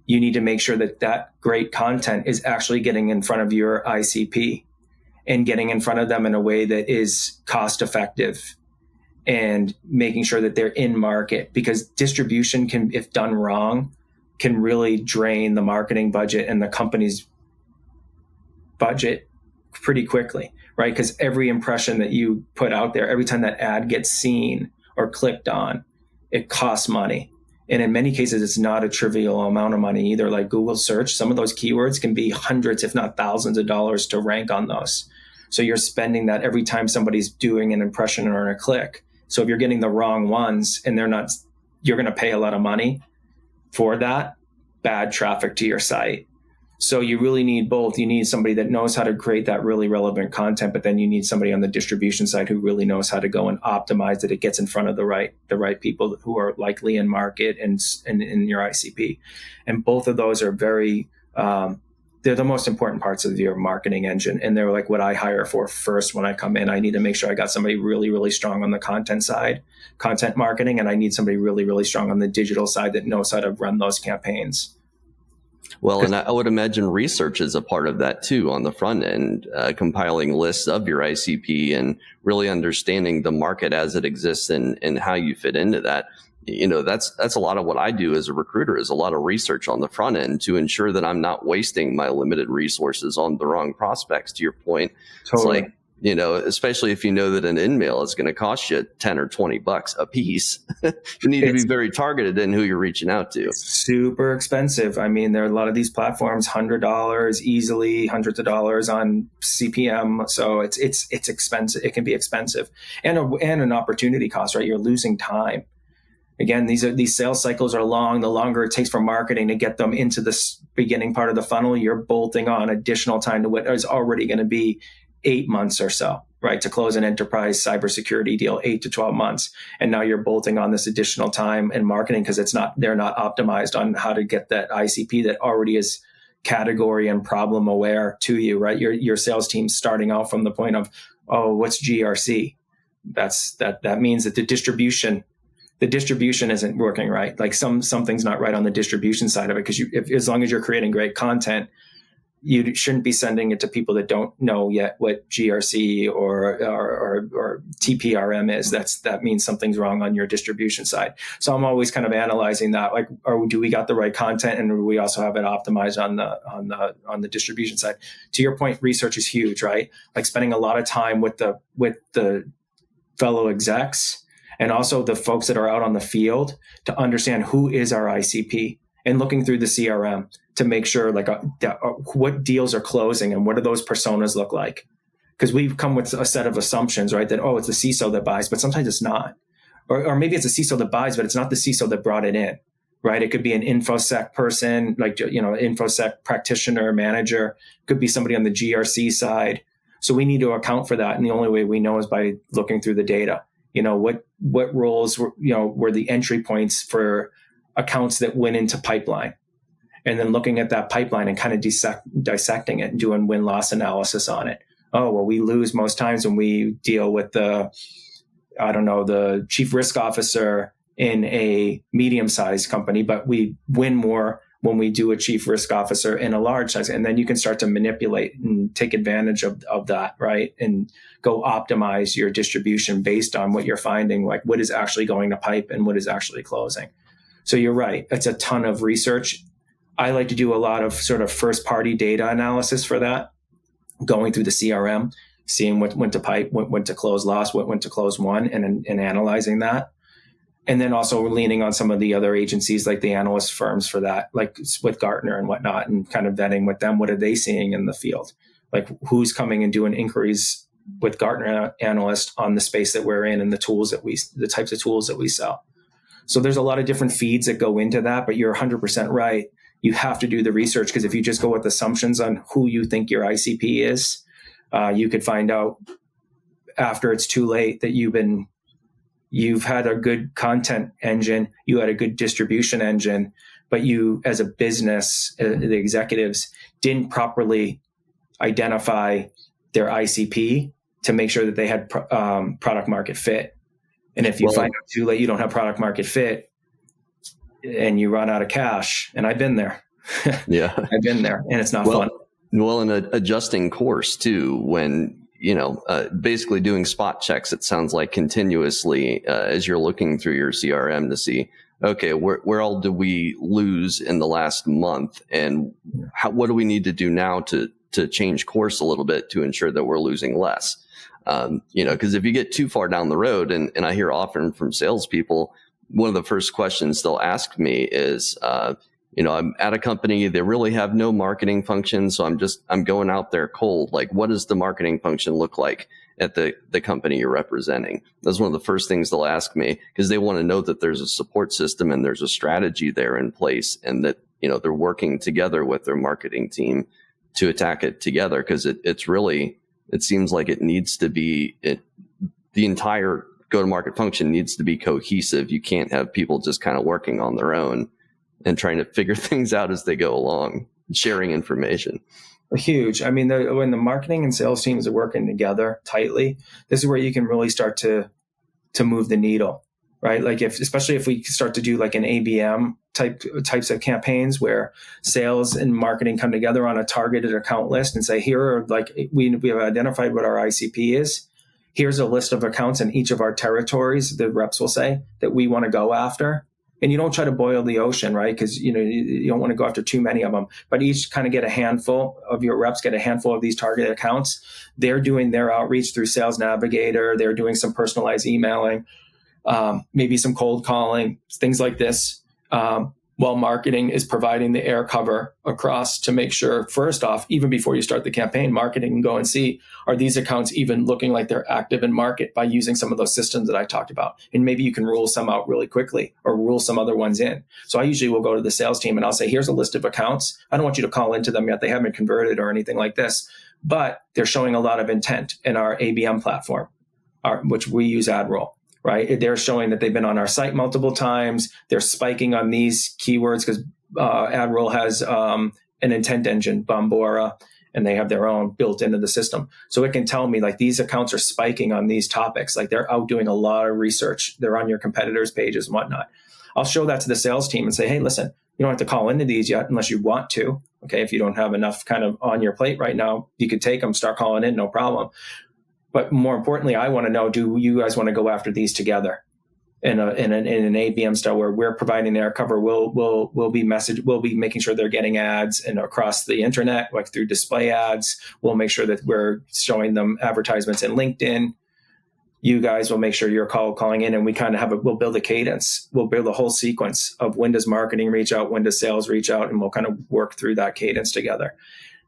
You need to make sure that great content is actually getting in front of your ICP and getting in front of them in a way that is cost effective, and making sure that they're in market, because distribution can, if done wrong, can really drain the marketing budget and the company's budget pretty quickly, right? Because every impression that you put out there, every time that ad gets seen or clicked on, it costs money. And in many cases, it's not a trivial amount of money either. Like Google search, some of those keywords can be hundreds, if not thousands of dollars to rank on those. So you're spending that every time somebody's doing an impression or a click. So if you're getting the wrong ones and they're not, you're going to pay a lot of money for that bad traffic to your site. So you really need both. You need somebody that knows how to create that really relevant content, but then you need somebody on the distribution side who really knows how to go and optimize that it gets in front of the right people who are likely in market and in your ICP. And both of those are very, they're the most important parts of your marketing engine. And they're like what I hire for first when I come in. I need to make sure I got somebody really, really strong on the content side, content marketing, and I need somebody really, really strong on the digital side that knows how to run those campaigns.
Well, and I would imagine research is a part of that too on the front end, compiling lists of your ICP and really understanding the market as it exists and how you fit into that. That's a lot of what I do as a recruiter, is a lot of research on the front end to ensure that I'm not wasting my limited resources on the wrong prospects. To your point, Totally. It's like, especially if you know that an in-mail is going to cost you $10 or $20 a piece, you need to be very targeted in who you're reaching out to.
Super expensive. I mean, there are a lot of these platforms, $100 easily, hundreds of dollars on CPM. So it's expensive. It can be expensive, and an opportunity cost, right? You're losing time. Again, these sales cycles are long. The longer it takes for marketing to get them into this beginning part of the funnel, you're bolting on additional time to what is already going to be 8 months or so, right? To close an enterprise cybersecurity deal, 8 to 12 months. And now you're bolting on this additional time in marketing because they're not optimized on how to get that ICP that already is category and problem aware to you, right? Your sales team's starting out from the point of, what's GRC? That means that the distribution the distribution isn't working right. Like something's not right on the distribution side of it, because as long as you're creating great content, you shouldn't be sending it to people that don't know yet what GRC or TPRM is. That means something's wrong on your distribution side. So I'm always kind of analyzing that, like, do we got the right content, and do we also have it optimized on the distribution side? To your point, research is huge, right? Like spending a lot of time with the fellow execs and also the folks that are out on the field to understand who is our ICP, and looking through the CRM to make sure what deals are closing and what do those personas look like. Because we've come with a set of assumptions, right? That, it's the CISO that buys, but sometimes it's not. Or maybe it's a CISO that buys, but it's not the CISO that brought it in, right? It could be an InfoSec person, InfoSec practitioner, manager. It could be somebody on the GRC side. So we need to account for that. And the only way we know is by looking through the data. What roles were the entry points for accounts that went into pipeline, and then looking at that pipeline and kind of dissecting it and doing win-loss analysis on it. Oh, well, we lose most times when we deal with the chief risk officer in a medium-sized company, but we win more when we do a chief risk officer in a large size. And then you can start to manipulate and take advantage of that, right? And go optimize your distribution based on what you're finding, like what is actually going to pipe and what is actually closing. So you're right. It's a ton of research. I like to do a lot of sort of first-party data analysis for that, going through the CRM, seeing what went to pipe, what went to close loss, what went to close won, and analyzing that. And then also leaning on some of the other agencies like the analyst firms for that, like with Gartner and whatnot, and kind of vetting with them. What are they seeing in the field? Like who's coming and doing inquiries with Gartner analyst on the space that we're in and the types of tools that we sell. So there's a lot of different feeds that go into that, but you're 100% right. You have to do the research, because if you just go with assumptions on who you think your ICP is, you could find out after it's too late that you've had a good content engine, you had a good distribution engine, but you as a business, the executives didn't properly identify their ICP to make sure that they had product market fit. And if you find out too late you don't have product market fit and you run out of cash, and I've been there.
Yeah.
I've been there, and it's not fun.
Well, and adjusting course too, when, basically doing spot checks, it sounds like continuously as you're looking through your CRM to see, okay, where all did we lose in the last month? And what do we need to do now to change course a little bit to ensure that we're losing less? Because if you get too far down the road, and I hear often from salespeople, one of the first questions they'll ask me is, I'm at a company, they really have no marketing function, so I'm going out there cold. Like, what does the marketing function look like at the company you're representing? That's one of the first things they'll ask me, because they want to know that there's a support system and there's a strategy there in place, and that, they're working together with their marketing team to attack it together. Because it seems like it needs to be, the entire go-to-market function needs to be cohesive. You can't have people just kind of working on their own and trying to figure things out as they go along, sharing information.
Huge. I mean, when the marketing and sales teams are working together tightly, this is where you can really start to move the needle, right? Like especially if we start to do like an ABM types of campaigns where sales and marketing come together on a targeted account list and say, here are we have identified what our ICP is. Here's a list of accounts in each of our territories, the reps will say, that we want to go after. And you don't try to boil the ocean, right? Because you don't want to go after too many of them, but each kind of get a handful of your reps, get a handful of these targeted accounts. They're doing their outreach through Sales Navigator. They're doing some personalized emailing, maybe some cold calling, things like this. While marketing is providing the air cover across to make sure, first off, even before you start the campaign, marketing can go and see, are these accounts even looking like they're active in market by using some of those systems that I talked about? And maybe you can rule some out really quickly or rule some other ones in. So I usually will go to the sales team and I'll say, here's a list of accounts. I don't want you to call into them yet. They haven't converted or anything like this, but they're showing a lot of intent in our ABM platform, which we use AdRoll. Right? They're showing that they've been on our site multiple times. They're spiking on these keywords because AdRoll has an intent engine, Bombora, and they have their own built into the system. So it can tell me like these accounts are spiking on these topics. Like they're out doing a lot of research. They're on your competitors' pages and whatnot. I'll show that to the sales team and say, hey, listen, you don't have to call into these yet unless you want to. Okay, if you don't have enough kind of on your plate right now, you could take them, start calling in, no problem. But more importantly, I want to know, do you guys want to go after these together in an ABM style where we're providing their cover? We'll be making sure they're getting ads and across the internet, like through display ads. We'll make sure that we're showing them advertisements in LinkedIn. You guys will make sure you're calling in, and we kind of we'll build a cadence. We'll build a whole sequence of when does marketing reach out, when does sales reach out, and we'll kind of work through that cadence together.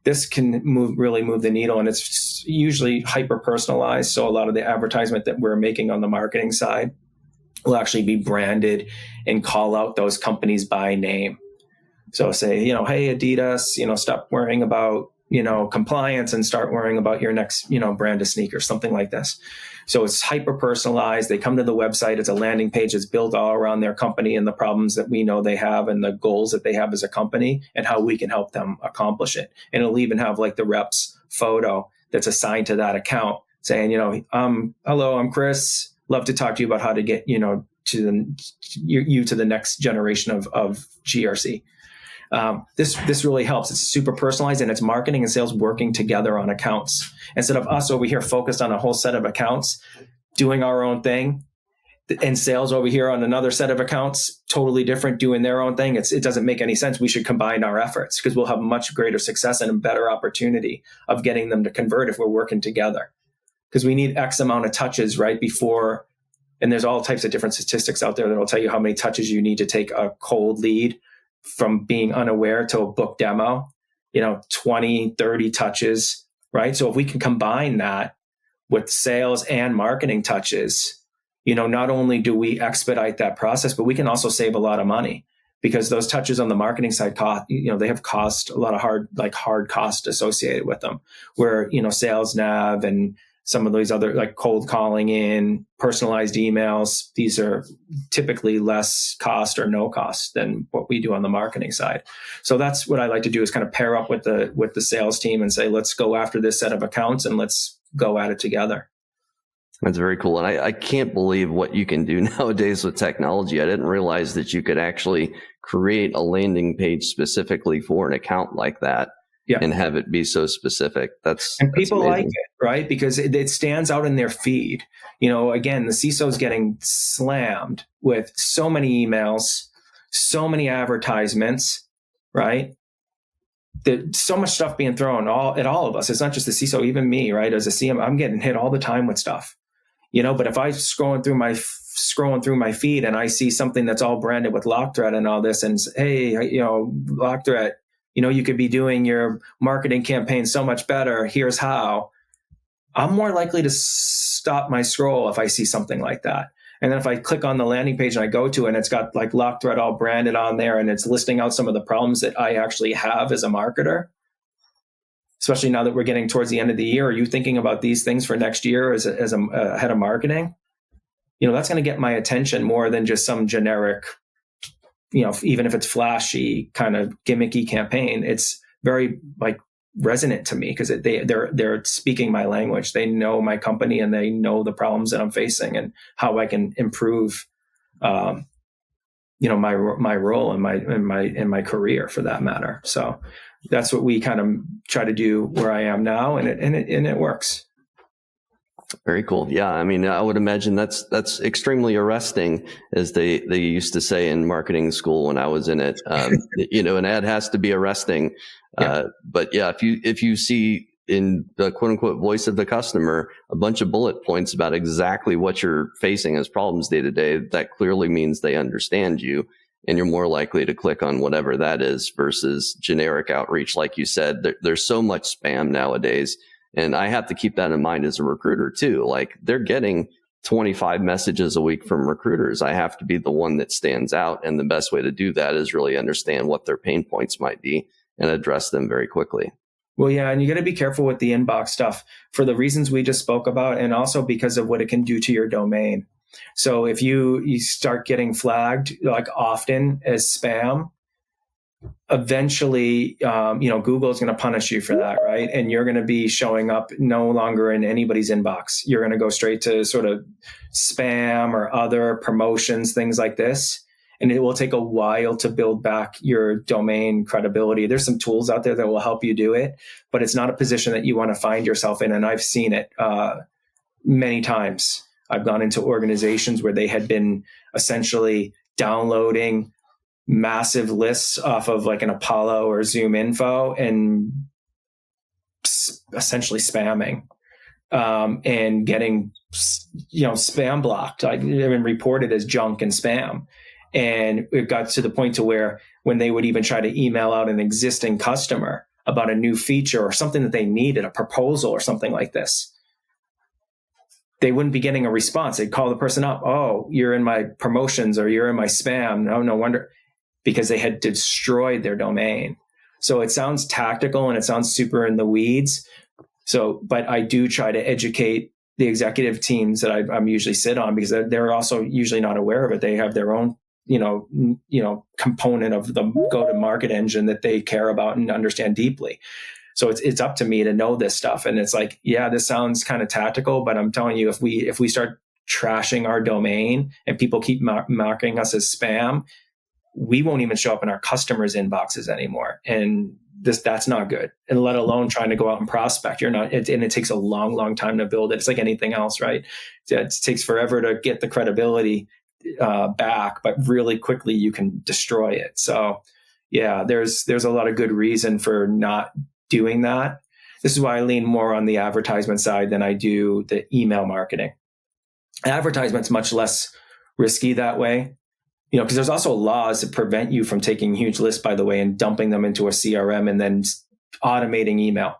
This can really move the needle, and it's usually hyper personalized. So a lot of the advertisement that we're making on the marketing side will actually be branded and call out those companies by name. So say, hey, Adidas, stop worrying about, compliance and start worrying about your next, brand of sneakers, something like this. So it's hyper personalized. They come to the website. It's a landing page that's built all around their company and the problems that we know they have and the goals that they have as a company and how we can help them accomplish it. And it'll even have like the rep's photo that's assigned to that account saying, hello, I'm Chris. Love to talk to you about how to get, to the next generation of GRC. This really helps. It's super personalized, and it's marketing and sales working together on accounts instead of us over here focused on a whole set of accounts doing our own thing, and sales over here on another set of accounts totally different doing their own thing. It doesn't make any sense. We should combine our efforts because we'll have much greater success and a better opportunity of getting them to convert if we're working together, because we need X amount of touches right before. And there's all types of different statistics out there that will tell you how many touches you need to take a cold lead from being unaware to a book demo, 20, 30 touches, right? So if we can combine that with sales and marketing touches, not only do we expedite that process, but we can also save a lot of money because those touches on the marketing side cost, they have cost, a lot of hard cost associated with them, where, sales nav and some of these other like cold calling in, personalized emails, these are typically less cost or no cost than what we do on the marketing side. So that's what I like to do is kind of pair up with the sales team and say, let's go after this set of accounts and let's go at it together.
That's very cool. And I can't believe what you can do nowadays with technology. I didn't realize that you could actually create a landing page specifically for an account like that. Yeah. And have it be so specific.
And people like it, right? Because it stands out in their feed. Again, the CISO is getting slammed with so many emails, so many advertisements, right? There's so much stuff being thrown at all of us. It's not just the CISO, even me, right? As a CM, I'm getting hit all the time with stuff, but if I'm scrolling through my feed and I see something that's all branded with LockThreat and all this and hey, LockThreat, you could be doing your marketing campaign so much better. Here's how. I'm more likely to stop my scroll if I see something like that. And then if I click on the landing page and I go to it and it's got like LockThreat all branded on there and it's listing out some of the problems that I actually have as a marketer, especially now that we're getting towards the end of the year. Are you thinking about these things for next year as a head of marketing? That's going to get my attention more than just some generic, even if it's flashy kind of gimmicky campaign. It's very resonant to me because they're speaking my language. They know my company and they know the problems that I'm facing and how I can improve, my role in my career for that matter. So that's what we kind of try to do where I am now, and it works.
Very cool. Yeah. I mean, I would imagine that's extremely arresting, as they used to say in marketing school when I was in it. An ad has to be arresting. Yeah. But yeah, if you see in the quote unquote voice of the customer, a bunch of bullet points about exactly what you're facing as problems day to day, that clearly means they understand you and you're more likely to click on whatever that is versus generic outreach. Like you said, there's so much spam nowadays. And I have to keep that in mind as a recruiter too. Like they're getting 25 messages a week from recruiters. I have to be the one that stands out. And the best way to do that is really understand what their pain points might be and address them very quickly.
Well, yeah. And you got to be careful with the inbox stuff for the reasons we just spoke about, and also because of what it can do to your domain. So if you start getting flagged like often as spam, eventually, Google is going to punish you for that, right? And you're going to be showing up no longer in anybody's inbox. You're going to go straight to sort of spam or other promotions, things like this. And it will take a while to build back your domain credibility. There's some tools out there that will help you do it, but it's not a position that you want to find yourself in. And I've seen it many times. I've gone into organizations where they had been essentially downloading massive lists off of like an Apollo or Zoom info and essentially spamming and getting, spam blocked. I've been reported as junk and spam. And it got to the point to where when they would even try to email out an existing customer about a new feature or something that they needed, a proposal or something like this, they wouldn't be getting a response. They'd call the person up. Oh, you're in my promotions or you're in my spam. No wonder, because they had destroyed their domain. So it sounds tactical and it sounds super in the weeds. So, but I do try to educate the executive teams that I'm usually sit on, because they're also usually not aware of it. They have their own, component of the go-to-market engine that they care about and understand deeply. So it's up to me to know this stuff. And it's like, yeah, this sounds kind of tactical, but I'm telling you, if we start trashing our domain and people keep marking us as spam, we won't even show up in our customers' inboxes anymore. And that's not good. And let alone trying to go out and prospect. And it takes a long, long time to build it. It's like anything else, right? It takes forever to get the credibility back, but really quickly you can destroy it. So yeah, there's a lot of good reason for not doing that. This is why I lean more on the advertisement side than I do the email marketing. Advertisement's much less risky that way, because there's also laws that prevent you from taking huge lists, by the way, and dumping them into a CRM and then automating email.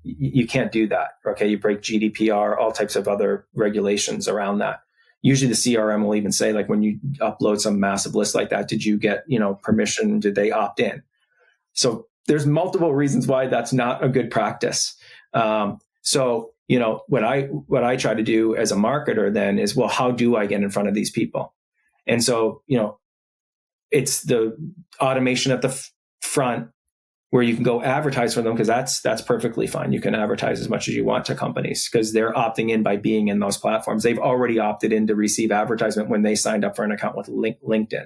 You can't do that. Okay. You break GDPR, all types of other regulations around that. Usually the CRM will even say, like, when you upload some massive list like that, did you get, permission? Did they opt in? So there's multiple reasons why that's not a good practice. So, what I try to do as a marketer then is, well, how do I get in front of these people? And so, it's the automation at the front where you can go advertise for them, because that's perfectly fine. You can advertise as much as you want to companies because they're opting in by being in those platforms. They've already opted in to receive advertisement when they signed up for an account with LinkedIn.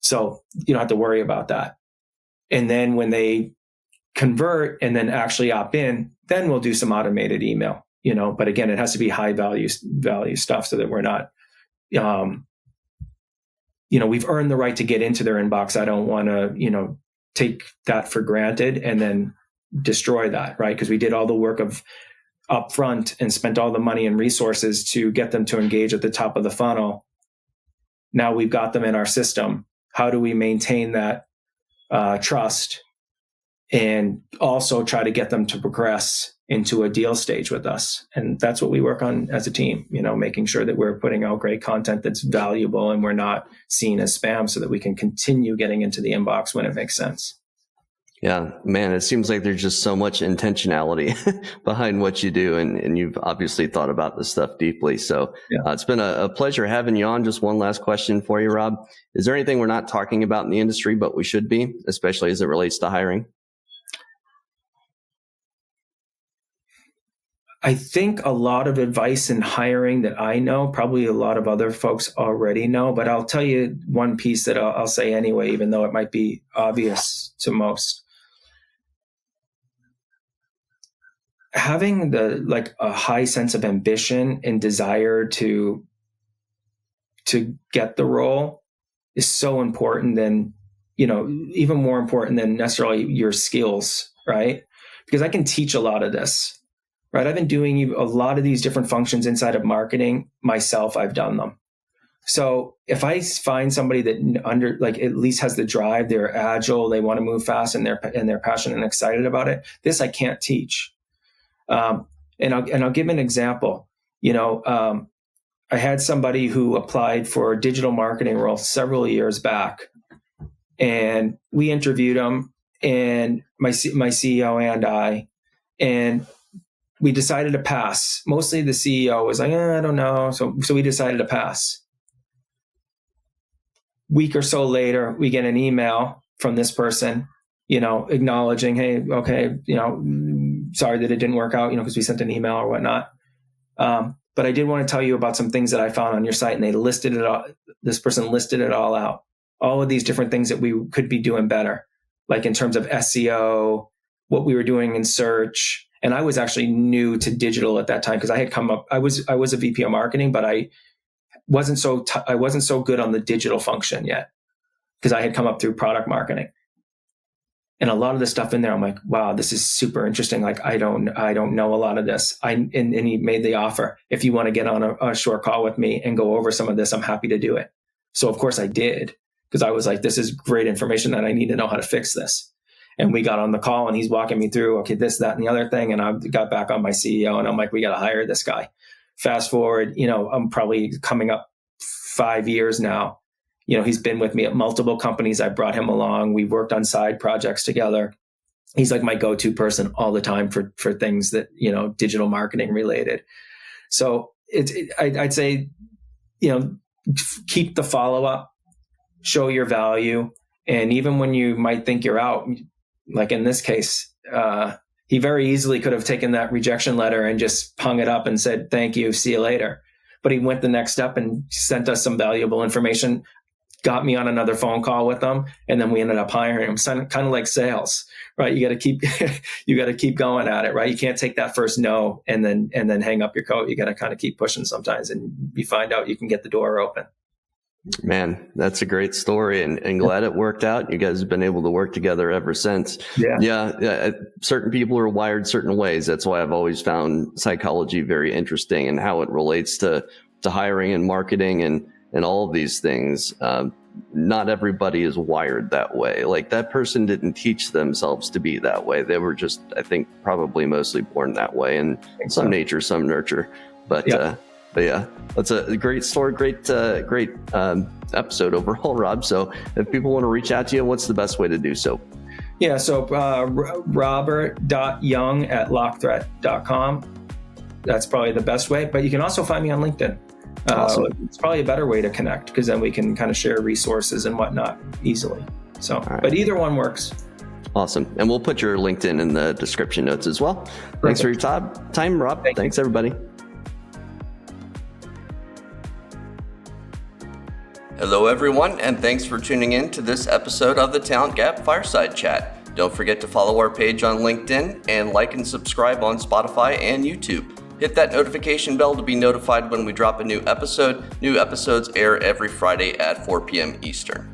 So you don't have to worry about that. And then when they convert and then actually opt in, then we'll do some automated email, but again, it has to be high value stuff so that we're not, we've earned the right to get into their inbox. I don't want to, take that for granted and then destroy that, right? Because we did all the work of upfront and spent all the money and resources to get them to engage at the top of the funnel. Now we've got them in our system. How do we maintain that trust and also try to get them to progress into a deal stage with us? And that's what we work on as a team, making sure that we're putting out great content that's valuable and we're not seen as spam, so that we can continue getting into the inbox when it makes sense.
Yeah, man, it seems like there's just so much intentionality behind what you do. And you've obviously thought about this stuff deeply. So yeah. It's been a pleasure having you on. Just one last question for you, Rob. Is there anything we're not talking about in the industry, but we should be, especially as it relates to hiring?
I think a lot of advice in hiring that I know, probably a lot of other folks already know, but I'll tell you one piece that I'll say anyway, even though it might be obvious to most. Having a high sense of ambition and desire to get the role is so important than, even more important than necessarily your skills, right? Because I can teach a lot of this. Right. I've been doing a lot of these different functions inside of marketing myself. I've done them. So if I find somebody that at least has the drive, they're agile, they want to move fast, and they're passionate and excited about it, this I can't teach. And I'll give an example. I had somebody who applied for a digital marketing role several years back, and we interviewed him, and my CEO and I, and we decided to pass. Mostly the CEO was like, I don't know. So we decided to pass. Week or so later, we get an email from this person, acknowledging, hey, okay, sorry that it didn't work out, because we sent an email or whatnot. But I did want to tell you about some things that I found on your site, and they listed it all. This person listed it all out. All of these different things that we could be doing better, like in terms of SEO, what we were doing in search. And I was actually new to digital at that time because I had come up. I was a VP of marketing, but I wasn't so good on the digital function yet because I had come up through product marketing. And a lot of the stuff in there, I'm like, wow, this is super interesting. Like, I don't know a lot of this. And he made the offer. If you want to get on a short call with me and go over some of this, I'm happy to do it. So of course I did, because I was like, this is great information that I need to know how to fix this. And we got on the call and he's walking me through, okay, this, that, and the other thing. And I got back on my CEO and I'm like, we got to hire this guy. Fast forward, I'm probably coming up 5 years now. He's been with me at multiple companies. I brought him along. We've worked on side projects together. He's like my go-to person all the time for things that, digital marketing related. So I'd say, keep the follow-up, show your value. And even when you might think you're out, like in this case, he very easily could have taken that rejection letter and just hung it up and said, thank you, see you later. But he went the next step and sent us some valuable information, got me on another phone call with them, and then we ended up hiring him. Kind of like sales, right? You got to keep going at it, right? You can't take that first no and then hang up your coat. You got to kind of keep pushing sometimes, and you find out you can get the door open.
Man, that's a great story, and glad it worked out. You guys have been able to work together ever since. Yeah. Certain people are wired certain ways. That's why I've always found psychology very interesting and how it relates to hiring and marketing and all of these things. Not everybody is wired that way. Like, that person didn't teach themselves to be that way. They were just, I think, probably mostly born that way, and some nature, some nurture. But yeah, that's a great story. Great episode overall, Rob. So if people want to reach out to you, what's the best way to do so?
Yeah. So robert.young@lockthreat.com. That's probably the best way, but you can also find me on LinkedIn.
Awesome.
It's probably a better way to connect, because then we can kind of share resources and whatnot easily. So, right. But either one works.
Awesome. And we'll put your LinkedIn in the description notes as well. Perfect. Thanks for your time, Rob. Thanks, everybody. Hello, everyone, and thanks for tuning in to this episode of the Talent Gap Fireside Chat. Don't forget to follow our page on LinkedIn and like and subscribe on Spotify and YouTube. Hit that notification bell to be notified when we drop a new episode. New episodes air every Friday at 4 p.m. Eastern.